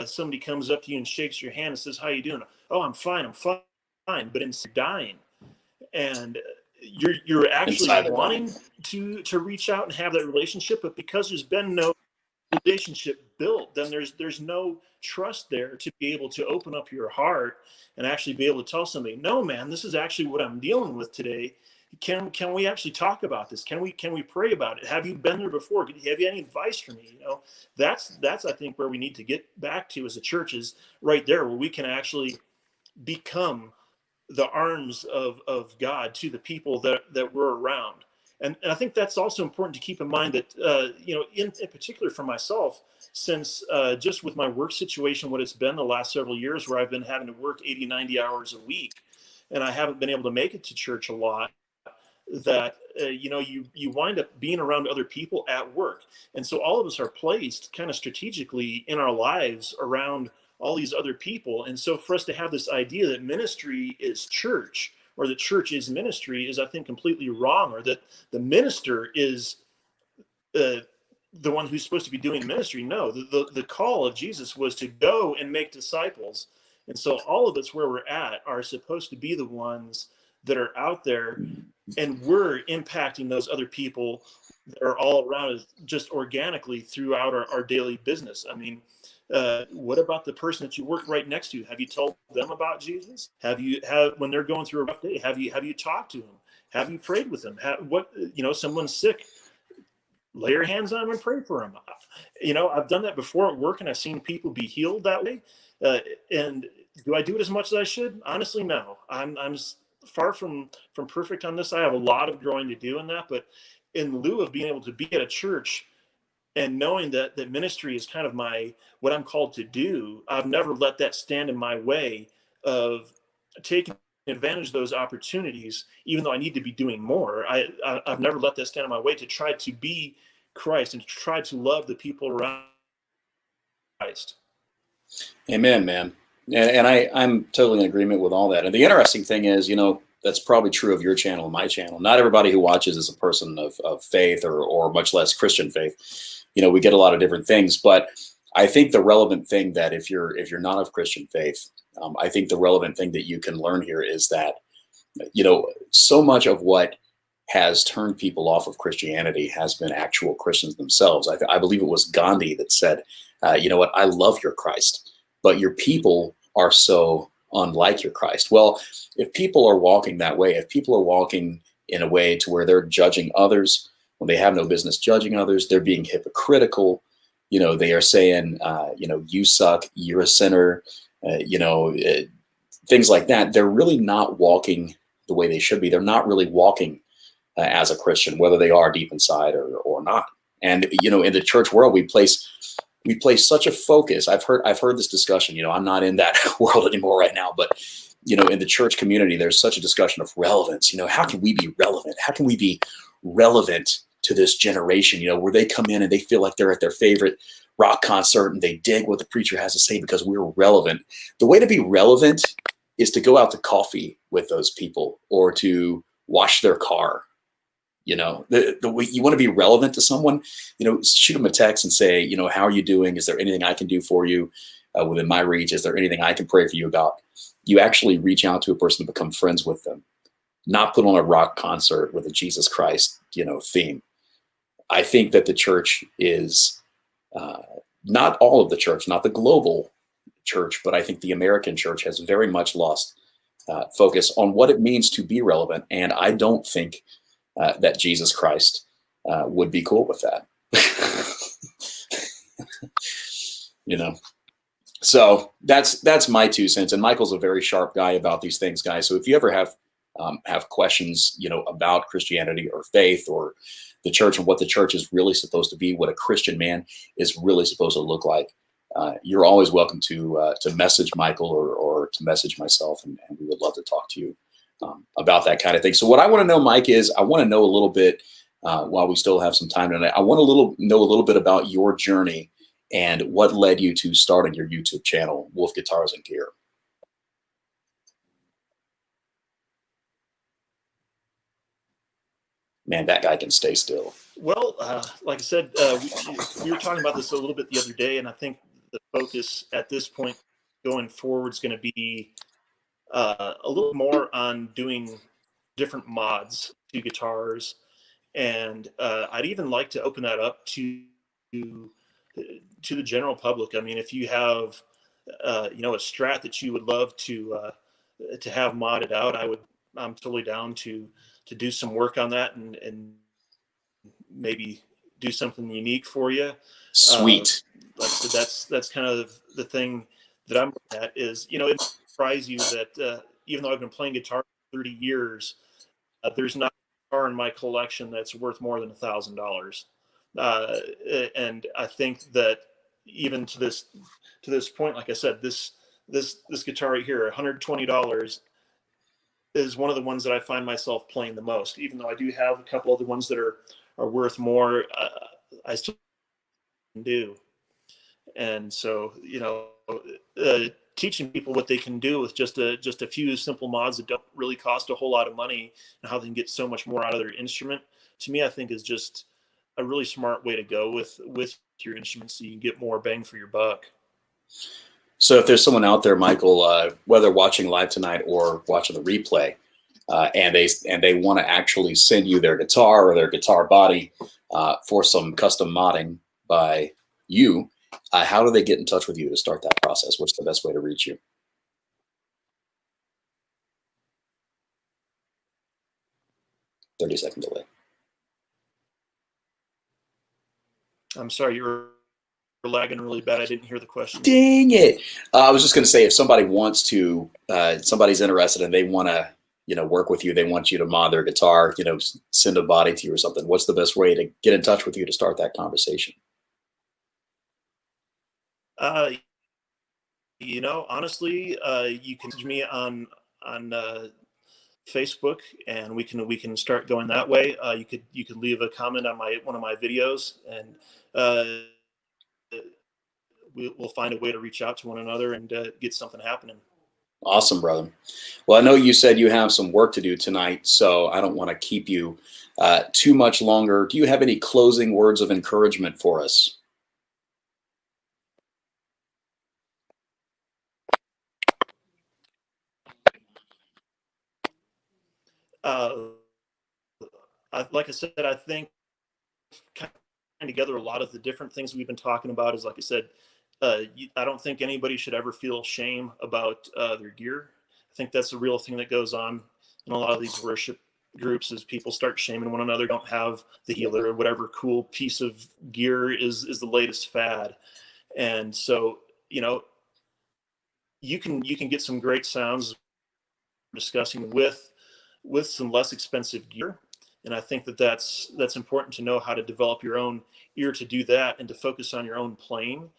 B: somebody comes up to you and shakes your hand and says, "How you doing?" "Oh, I'm fine. I'm fine." But inside dying, and you're actually wanting to reach out and have that relationship, but because there's been no relationship built, then there's no trust there to be able to open up your heart and actually be able to tell somebody, "No, man, this is actually what I'm dealing with today. Can we actually talk about this? Can we pray about it? Have you been there before? Have you any advice for me?" You know, that's I think where we need to get back to as a church, is right there, where we can actually become the arms of God to the people that we're around. And I think that's also important to keep in mind, that, you know, in particular for myself, since just with my work situation, what it's been the last several years, where I've been having to work 80, 90 hours a week, and I haven't been able to make it to church a lot, that, you know, you wind up being around other people at work. And so all of us are placed kind of strategically in our lives around all these other people. And so for us to have this idea that ministry is church, or that church is ministry, is, I think, completely wrong, or that the minister is the one who's supposed to be doing ministry. No, the call of Jesus was to go and make disciples. And so all of us where we're at are supposed to be the ones that are out there, and we're impacting those other people that are all around us just organically throughout our daily business. I mean, what about the person that you work right next to? Have you told them about Jesus? When they're going through a rough day, have you talked to them? Have you prayed with them? Someone's sick, lay your hands on them and pray for them. You know, I've done that before at work, and I've seen people be healed that way. And do I do it as much as I should? Honestly, no. I'm far from perfect on this. I have a lot of growing to do in that. But in lieu of being able to be at a church and knowing that ministry is kind of what I'm called to do, I've never let that stand in my way of taking advantage of those opportunities, even though I need to be doing more. I've never let that stand in my way to try to be Christ and to try to love the people around Christ.
A: Amen, man. And I'm totally in agreement with all that. And the interesting thing is, you know, that's probably true of your channel and my channel. Not everybody who watches is a person of faith, or much less Christian faith. You know, we get a lot of different things, but I think the relevant thing that if you're not of Christian faith, I think the relevant thing that you can learn here is that, you know, so much of what has turned people off of Christianity has been actual Christians themselves. I believe it was Gandhi that said, you know what, I love your Christ, but your people are so unlike your Christ. Well, if people are walking that way, if people are walking in a way to where they're judging others when they have no business judging others, they're being hypocritical. You know, they are saying, you know, you suck, you're a sinner, things like that. They're really not walking the way they should be. They're not really walking as a Christian, whether they are deep inside or not. And, you know, in the church world, we place such a focus. I've heard this discussion, you know, I'm not in that world anymore right now, but, you know, in the church community, there's such a discussion of relevance. You know, how can we be relevant? How can we be relevant to this generation, you know, where they come in and they feel like they're at their favorite rock concert and they dig what the preacher has to say because we're relevant. The way to be relevant is to go out to coffee with those people or to wash their car. You know, the way you want to be relevant to someone, you know, shoot them a text and say, you know, how are you doing? Is there anything I can do for you within my reach? Is there anything I can pray for you about? You actually reach out to a person to become friends with them, not put on a rock concert with a Jesus Christ, you know, theme. I think that the church is not all of the church, not the global church, but I think the American church has very much lost focus on what it means to be relevant. And I don't think that Jesus Christ would be cool with that. You know, so that's my 2 cents. And Michael's a very sharp guy about these things, guys. So if you ever have questions, you know, about Christianity or faith or the church and what the church is really supposed to be, what a Christian man is really supposed to look like, you're always welcome to message Michael or to message myself, and we would love to talk to you about that kind of thing. So what I want to know, Mike, is I want to know a little bit while we still have some time tonight. I want to know a little bit about your journey and what led you to starting your YouTube channel, Wolff Guitars and Gear. Man, that guy can stay still.
B: Well, like I said, we were talking about this a little bit the other day, and I think the focus at this point going forward is going to be a little more on doing different mods to guitars, and I'd even like to open that up to the general public. I mean, if you have you know, a Strat that you would love to have modded out, I'm totally down to do some work on that and maybe do something unique for you.
A: Sweet.
B: Like I said, that's kind of the thing that I'm looking at is, you know, it surprise you that even though I've been playing guitar for 30 years, there's not a guitar in my collection that's worth more than $1,000. And I think that even to this point, like I said, this guitar right here, $120, is one of the ones that I find myself playing the most. Even though I do have a couple other ones that are worth more, I still do. And so, you know, teaching people what they can do with just a few simple mods that don't really cost a whole lot of money and how they can get so much more out of their instrument, to me, I think is just a really smart way to go with your instrument, so you can get more bang for your buck.
A: So if there's someone out there, Michael, whether watching live tonight or watching the replay, and they want to actually send you their guitar or their guitar body for some custom modding by you, how do they get in touch with you to start that process? What's the best way to reach you? "30-second delay."
B: I'm sorry, you were lagging really bad. I didn't hear the question.
A: Dang it. I was just going to say, if somebody wants to, somebody's interested and they want to, you know, work with you, they want you to mod their guitar, you know, send a body to you or something, what's the best way to get in touch with you to start that conversation?
B: You know, honestly, you can message me on Facebook, and we can start going that way. You could leave a comment on one of my videos, and we'll find a way to reach out to one another and get something happening.
A: Awesome, brother. Well, I know you said you have some work to do tonight, so I don't want to keep you too much longer. Do you have any closing words of encouragement for us?
B: Like I said, I think kind of together a lot of the different things we've been talking about is, like I said, I don't think anybody should ever feel shame about their gear. I think that's a real thing that goes on in a lot of these worship groups, is people start shaming one another, don't have the healer or whatever cool piece of gear is the latest fad. And so, you know, you can get some great sounds discussing with some less expensive gear. And I think that that's important to know how to develop your own ear to do that and to focus on your own playing.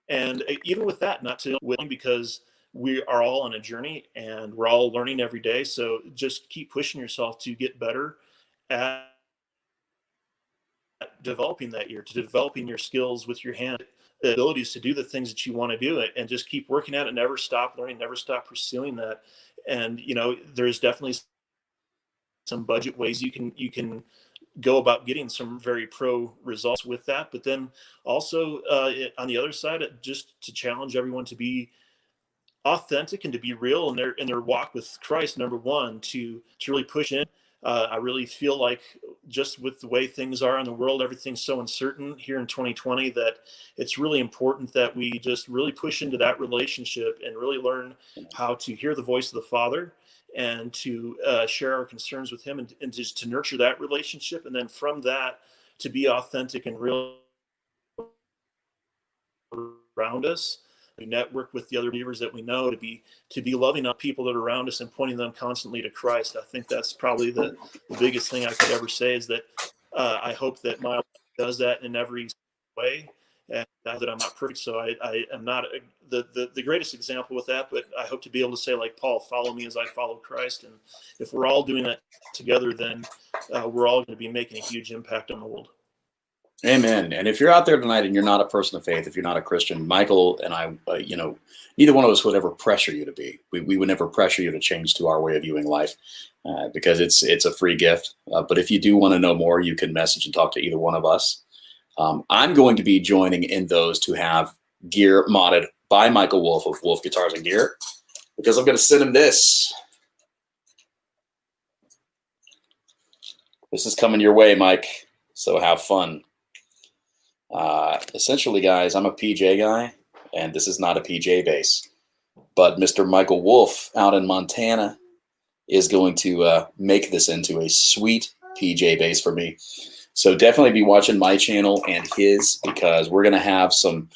B: And even with that, not to willing, because we are all on a journey and we're all learning every day. So just keep pushing yourself to get better at developing that year, to developing your skills with your hand, the abilities to do the things that you want to do, and just keep working at it, never stop learning, never stop pursuing that. And, you know, there's definitely some budget ways you can go about getting some very pro results with that. But then also on the other side, just to challenge everyone to be authentic and to be real in their walk with Christ. Number one, to really push in. I really feel like, just with the way things are in the world, everything's so uncertain here in 2020, that it's really important that we just really push into that relationship and really learn how to hear the voice of the Father, and to share our concerns with Him, and just to nurture that relationship. And then from that, to be authentic and real around us. We network with the other believers that we know, to be loving on people that are around us and pointing them constantly to Christ. I think that's probably the biggest thing I could ever say, is that I hope that my life does that in every way, and that I'm not perfect, so I am not the greatest example with that, but I hope to be able to say, like Paul, follow me as I follow Christ. And if we're all doing that together, then we're all going to be making a huge impact on the world.
A: Amen. And if you're out there tonight and you're not a person of faith, if you're not a Christian, Michael and I, neither one of us would ever pressure you to be. We would never pressure you to change to our way of viewing life, because it's a free gift. But if you do want to know more, you can message and talk to either one of us. I'm going to be joining in those to have gear modded by Michael Wolff of Wolff Guitars and Gear, because I'm going to send him this. This is coming your way, Mike. So have fun. Essentially, guys, I'm a PJ guy, and this is not a PJ bass, but Mr. Michael Wolff out in Montana is going to make this into a sweet PJ bass for me. So definitely be watching my channel and his, because we're going to have some,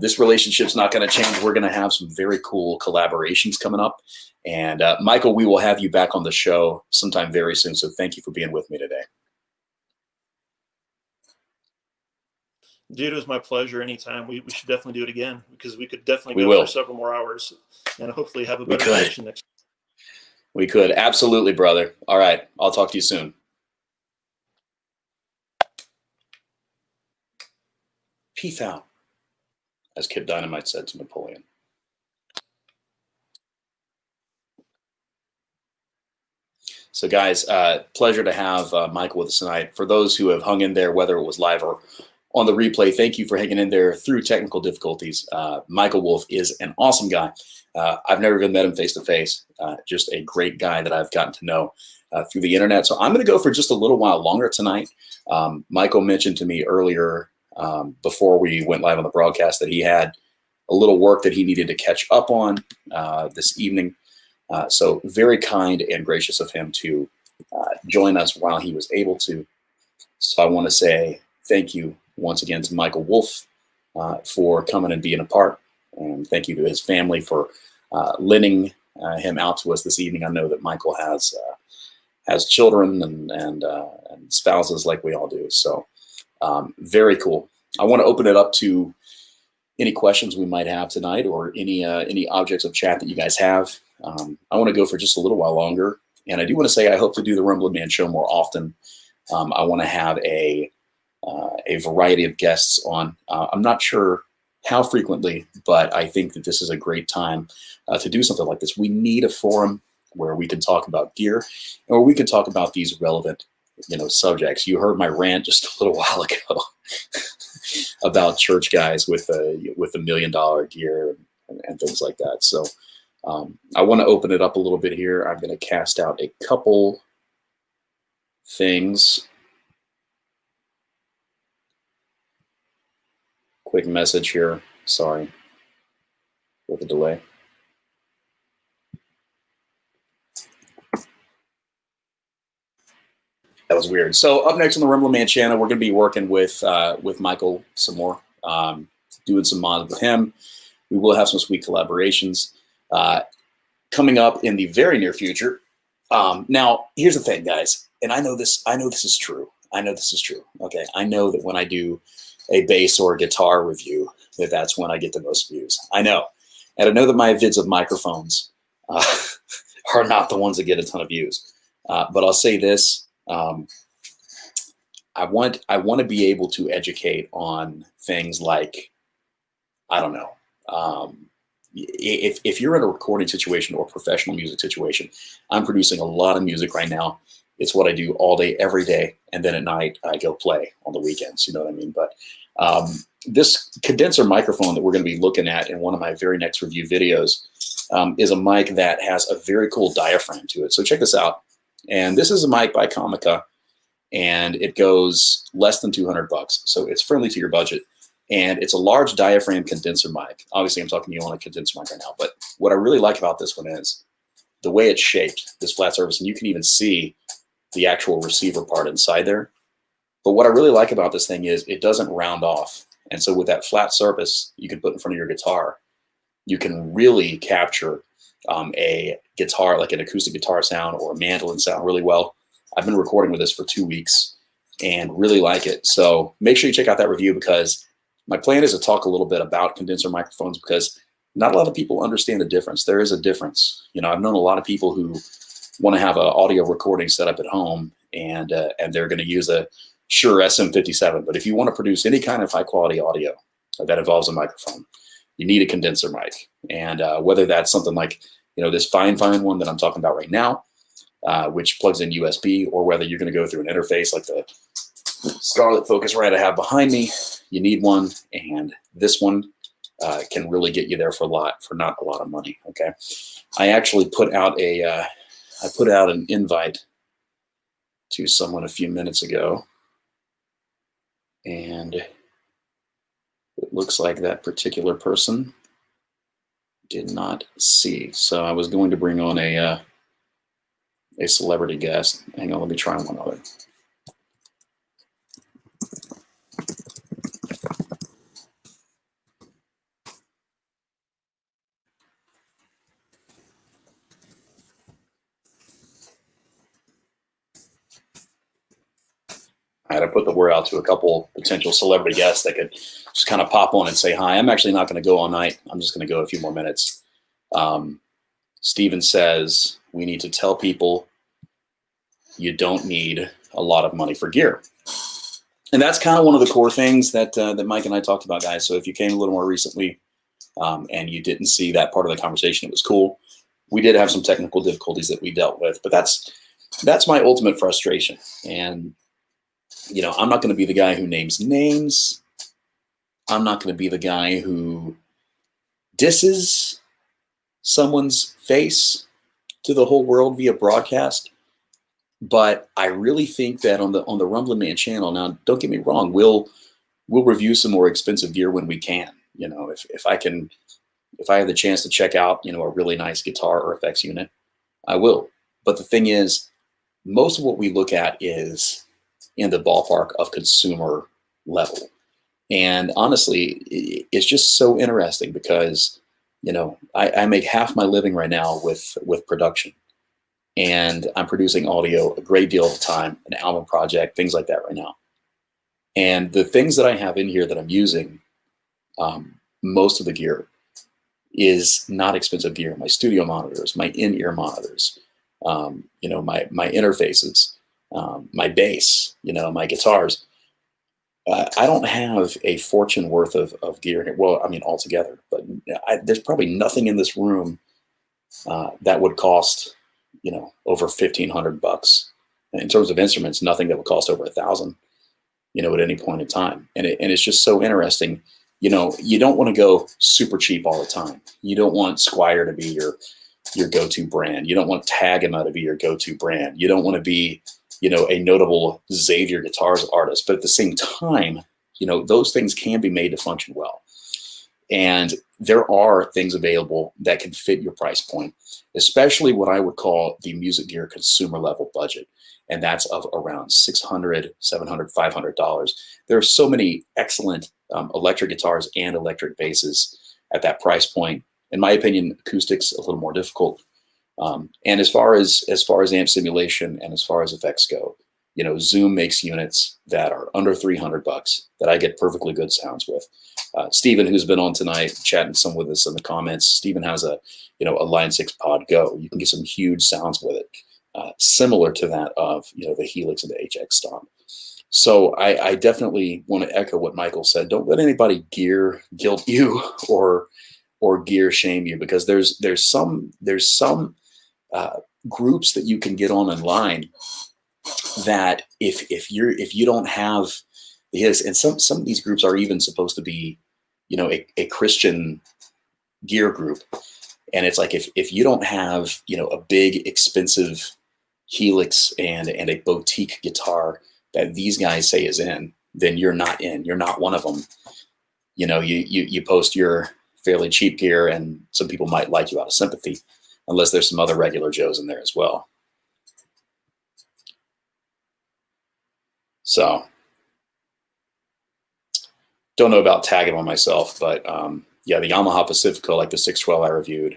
A: this relationship's not going to change. We're going to have some very cool collaborations coming up. And Michael, we will have you back on the show sometime very soon. So thank you for being with me today.
B: Dude, it was my pleasure. Anytime. We should definitely do it again, because we could definitely go for several more hours and hopefully have a better connection next time.
A: We could. Absolutely, brother. All right. I'll talk to you soon. Peace out, as Kid Dynamite said to Napoleon. So, guys, pleasure to have Michael with us tonight. For those who have hung in there, whether it was live or on the replay, thank you for hanging in there through technical difficulties. Michael Wolff is an awesome guy. I've never even met him face to face. Just a great guy that I've gotten to know through the internet. So I'm going to go for just a little while longer tonight. Michael mentioned to me earlier, before we went live on the broadcast, that he had a little work that he needed to catch up on this evening. So very kind and gracious of him to join us while he was able to. So I want to say thank you once again to Michael Wolff for coming and being a part. And thank you to his family for lending him out to us this evening. I know that Michael has children and spouses like we all do. So very cool. I want to open it up to any questions we might have tonight, or any objects of chat that you guys have. I want to go for just a little while longer. And I do want to say I hope to do the Rumblin Man show more often. I want to have a variety of guests on. I'm not sure how frequently, but I think that this is a great time to do something like this. We need a forum where we can talk about gear, or we can talk about these relevant, subjects. You heard my rant just a little while ago about church guys with $1 million gear and things like that. So I want to open it up a little bit here. I'm going to cast out a couple things. Quick message here. Sorry for the delay. That was weird. So up next on the Rumblin Man channel, we're going to be working with Michael some more, doing some mods with him. We will have some sweet collaborations coming up in the very near future. Now, here's the thing, guys, and I know this is true. Okay, I know that when I do a bass or a guitar review, that's when I get the most views. I know. And I know that my vids of microphones are not the ones that get a ton of views. But I'll say this. I I want to be able to educate on things like, I don't know, if you're in a recording situation or professional music situation. I'm producing a lot of music right now. It's what I do all day, every day, and then at night I go play on the weekends. You know what I mean? But this condenser microphone that we're going to be looking at in one of my very next review videos is a mic that has a very cool diaphragm to it. So check this out. And this is a mic by Comica, and it goes less than $200, so it's friendly to your budget. And it's a large diaphragm condenser mic. Obviously, I'm talking to you on a condenser mic right now, but what I really like about this one is the way it's shaped, this flat surface, and you can even see the actual receiver part inside there. But what I really like about this thing is it doesn't round off. And so with that flat surface you can put in front of your guitar, you can really capture a guitar, like an acoustic guitar sound or a mandolin sound really well. I've been recording with this for 2 weeks and really like it. So make sure you check out that review, because my plan is to talk a little bit about condenser microphones, because not a lot of people understand the difference. There is a difference. You know, I've known a lot of people who want to have an audio recording set up at home, and they're going to use a Shure SM57. But if you want to produce any kind of high quality audio that involves a microphone, you need a condenser mic. And whether that's something like, you know, this fine one that I'm talking about right now, which plugs in USB, or whether you're going to go through an interface like the Scarlett Focusrite I have behind me, you need one. And this one can really get you there for not a lot of money. Okay, I actually put out an invite to someone a few minutes ago, and it looks like that particular person did not see. So I was going to bring on a celebrity guest. Hang on, let me try one other. I had to put the word out to a couple potential celebrity guests that could just kind of pop on and say hi. I'm actually not going to go all night. I'm just going to go a few more minutes. Steven says we need to tell people you don't need a lot of money for gear. And that's kind of one of the core things that Mike and I talked about, guys. So if you came a little more recently and you didn't see that part of the conversation, it was cool. We did have some technical difficulties that we dealt with, but that's my ultimate frustration. And you know, I'm not going to be the guy who names names. I'm not going to be the guy who disses someone's face to the whole world via broadcast. But I really think that on the Rumblin Man channel, now don't get me wrong, we'll review some more expensive gear when we can. You know, if I have the chance to check out, you know, a really nice guitar or effects unit, I will. But the thing is, most of what we look at is in the ballpark of consumer level. And honestly, it's just so interesting because, you know, I make half my living right now with production, and I'm producing audio a great deal of the time, an album project, things like that right now. And the things that I have in here that I'm using, most of the gear is not expensive gear. My studio monitors, my in-ear monitors, you know, my interfaces, my bass, you know, my guitars. I don't have a fortune worth of gear here. Well, I mean, altogether, but there's probably nothing in this room that would cost, you know, over $1,500. In terms of instruments, nothing that would cost over $1,000, you know, at any point in time. And it's just so interesting. You know, you don't want to go super cheap all the time. You don't want Squire to be your go-to brand. You don't want Tagema to be your go-to brand. You don't want to be, you know, a notable Xavier Guitars artist. But at the same time, you know, those things can be made to function well. And there are things available that can fit your price point, especially what I would call the music gear consumer level budget. And that's of around $600, $700, $500. There are so many excellent electric guitars and electric basses at that price point. In my opinion, acoustics a little more difficult. And as far as amp simulation and as far as effects go, you know, Zoom makes units that are under $300 that I get perfectly good sounds with. Steven, who's been on tonight, chatting some with us in the comments, Steven has a Line 6 Pod Go. You can get some huge sounds with it, similar to that of, you know, the Helix and the HX Stomp. So I definitely want to echo what Michael said. Don't let anybody guilt you or gear shame you, because there's some groups that you can get on online that if you don't have this, and some of these groups are even supposed to be, a Christian gear group, and it's like if you don't have a big expensive Helix and a boutique guitar that these guys say is in, then you're not in. You're not one of them. You post your fairly cheap gear, and some people might like you out of sympathy, unless there's some other regular Joes in there as well. So, don't know about tagging on myself, but yeah, the Yamaha Pacifica, like the 612 I reviewed,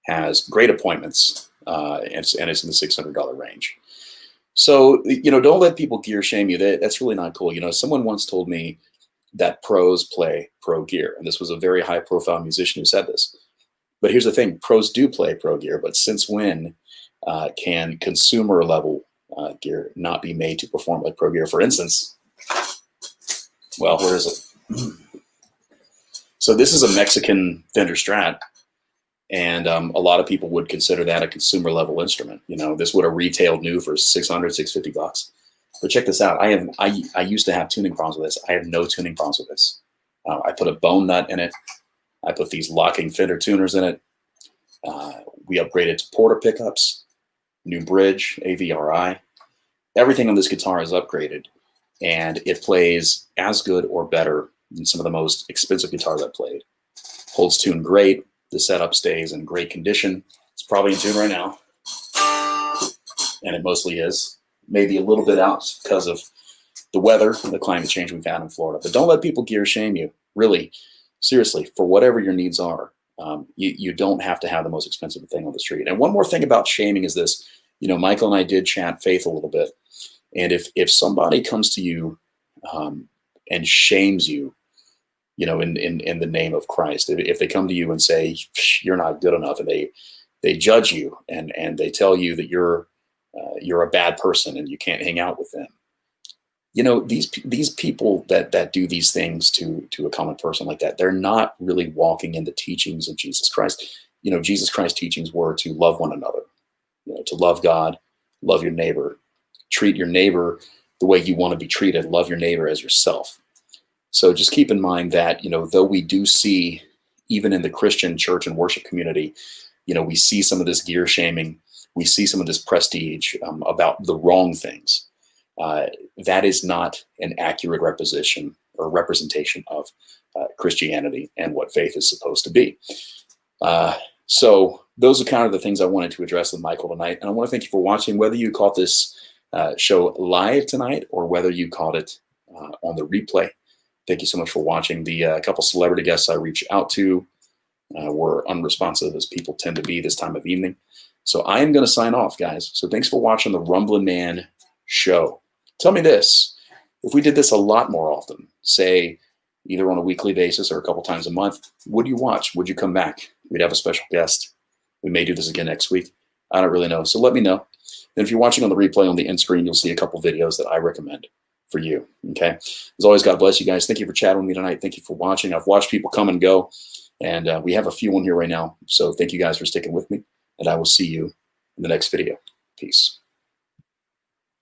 A: has great appointments, and it's in the $600 range. So, don't let people gear shame you. That's really not cool. Someone once told me that pros play pro gear, and this was a very high profile musician who said this. But here's the thing, pros do play pro gear, but since when can consumer level gear not be made to perform like pro gear? For instance, well, where is it? So this is a Mexican Fender Strat, and a lot of people would consider that a consumer level instrument. This would have retailed new for $600, $650. But check this out. I used to have tuning problems with this. I have no tuning problems with this. I put a bone nut in it. I put these locking Fender tuners in it. We upgraded to Porter pickups, new bridge, AVRI. Everything on this guitar is upgraded, and it plays as good or better than some of the most expensive guitars I've played. Holds tune great. The setup stays in great condition. It's probably in tune right now, and it mostly is. Maybe a little bit out because of the weather and the climate change we've had in Florida. But don't let people gear shame you. Really, seriously, for whatever your needs are, you don't have to have the most expensive thing on the street. And one more thing about shaming is this. Michael and I did chat faith a little bit. And if somebody comes to you and shames you, in the name of Christ, if they come to you and say you're not good enough, and they judge you and they tell you that you're a bad person and you can't hang out with them, these people that do these things to a common person like that, they're not really walking in the teachings of Jesus Christ. Jesus Christ's teachings were to love one another, to love God, love your neighbor, treat your neighbor the way you want to be treated, love your neighbor as yourself. So just keep in mind that, though we do see, even in the Christian church and worship community, we see some of this gear shaming, we see some of this prestige about the wrong things. That is not an accurate representation of Christianity and what faith is supposed to be. So those are kind of the things I wanted to address with Michael tonight. And I want to thank you for watching, whether you caught this show live tonight or whether you caught it on the replay. Thank you so much for watching. The couple celebrity guests I reached out to were unresponsive, as people tend to be this time of evening. So I am going to sign off, guys. So thanks for watching the Rumblin Man show. Tell me this, if we did this a lot more often, say either on a weekly basis or a couple times a month, would you watch? Would you come back? We'd have a special guest. We may do this again next week. I don't really know. So let me know. And if you're watching on the replay on the end screen, you'll see a couple videos that I recommend for you. Okay. As always, God bless you guys. Thank you for chatting with me tonight. Thank you for watching. I've watched people come and go, and we have a few on here right now. So thank you guys for sticking with me, and I will see you in the next video. Peace.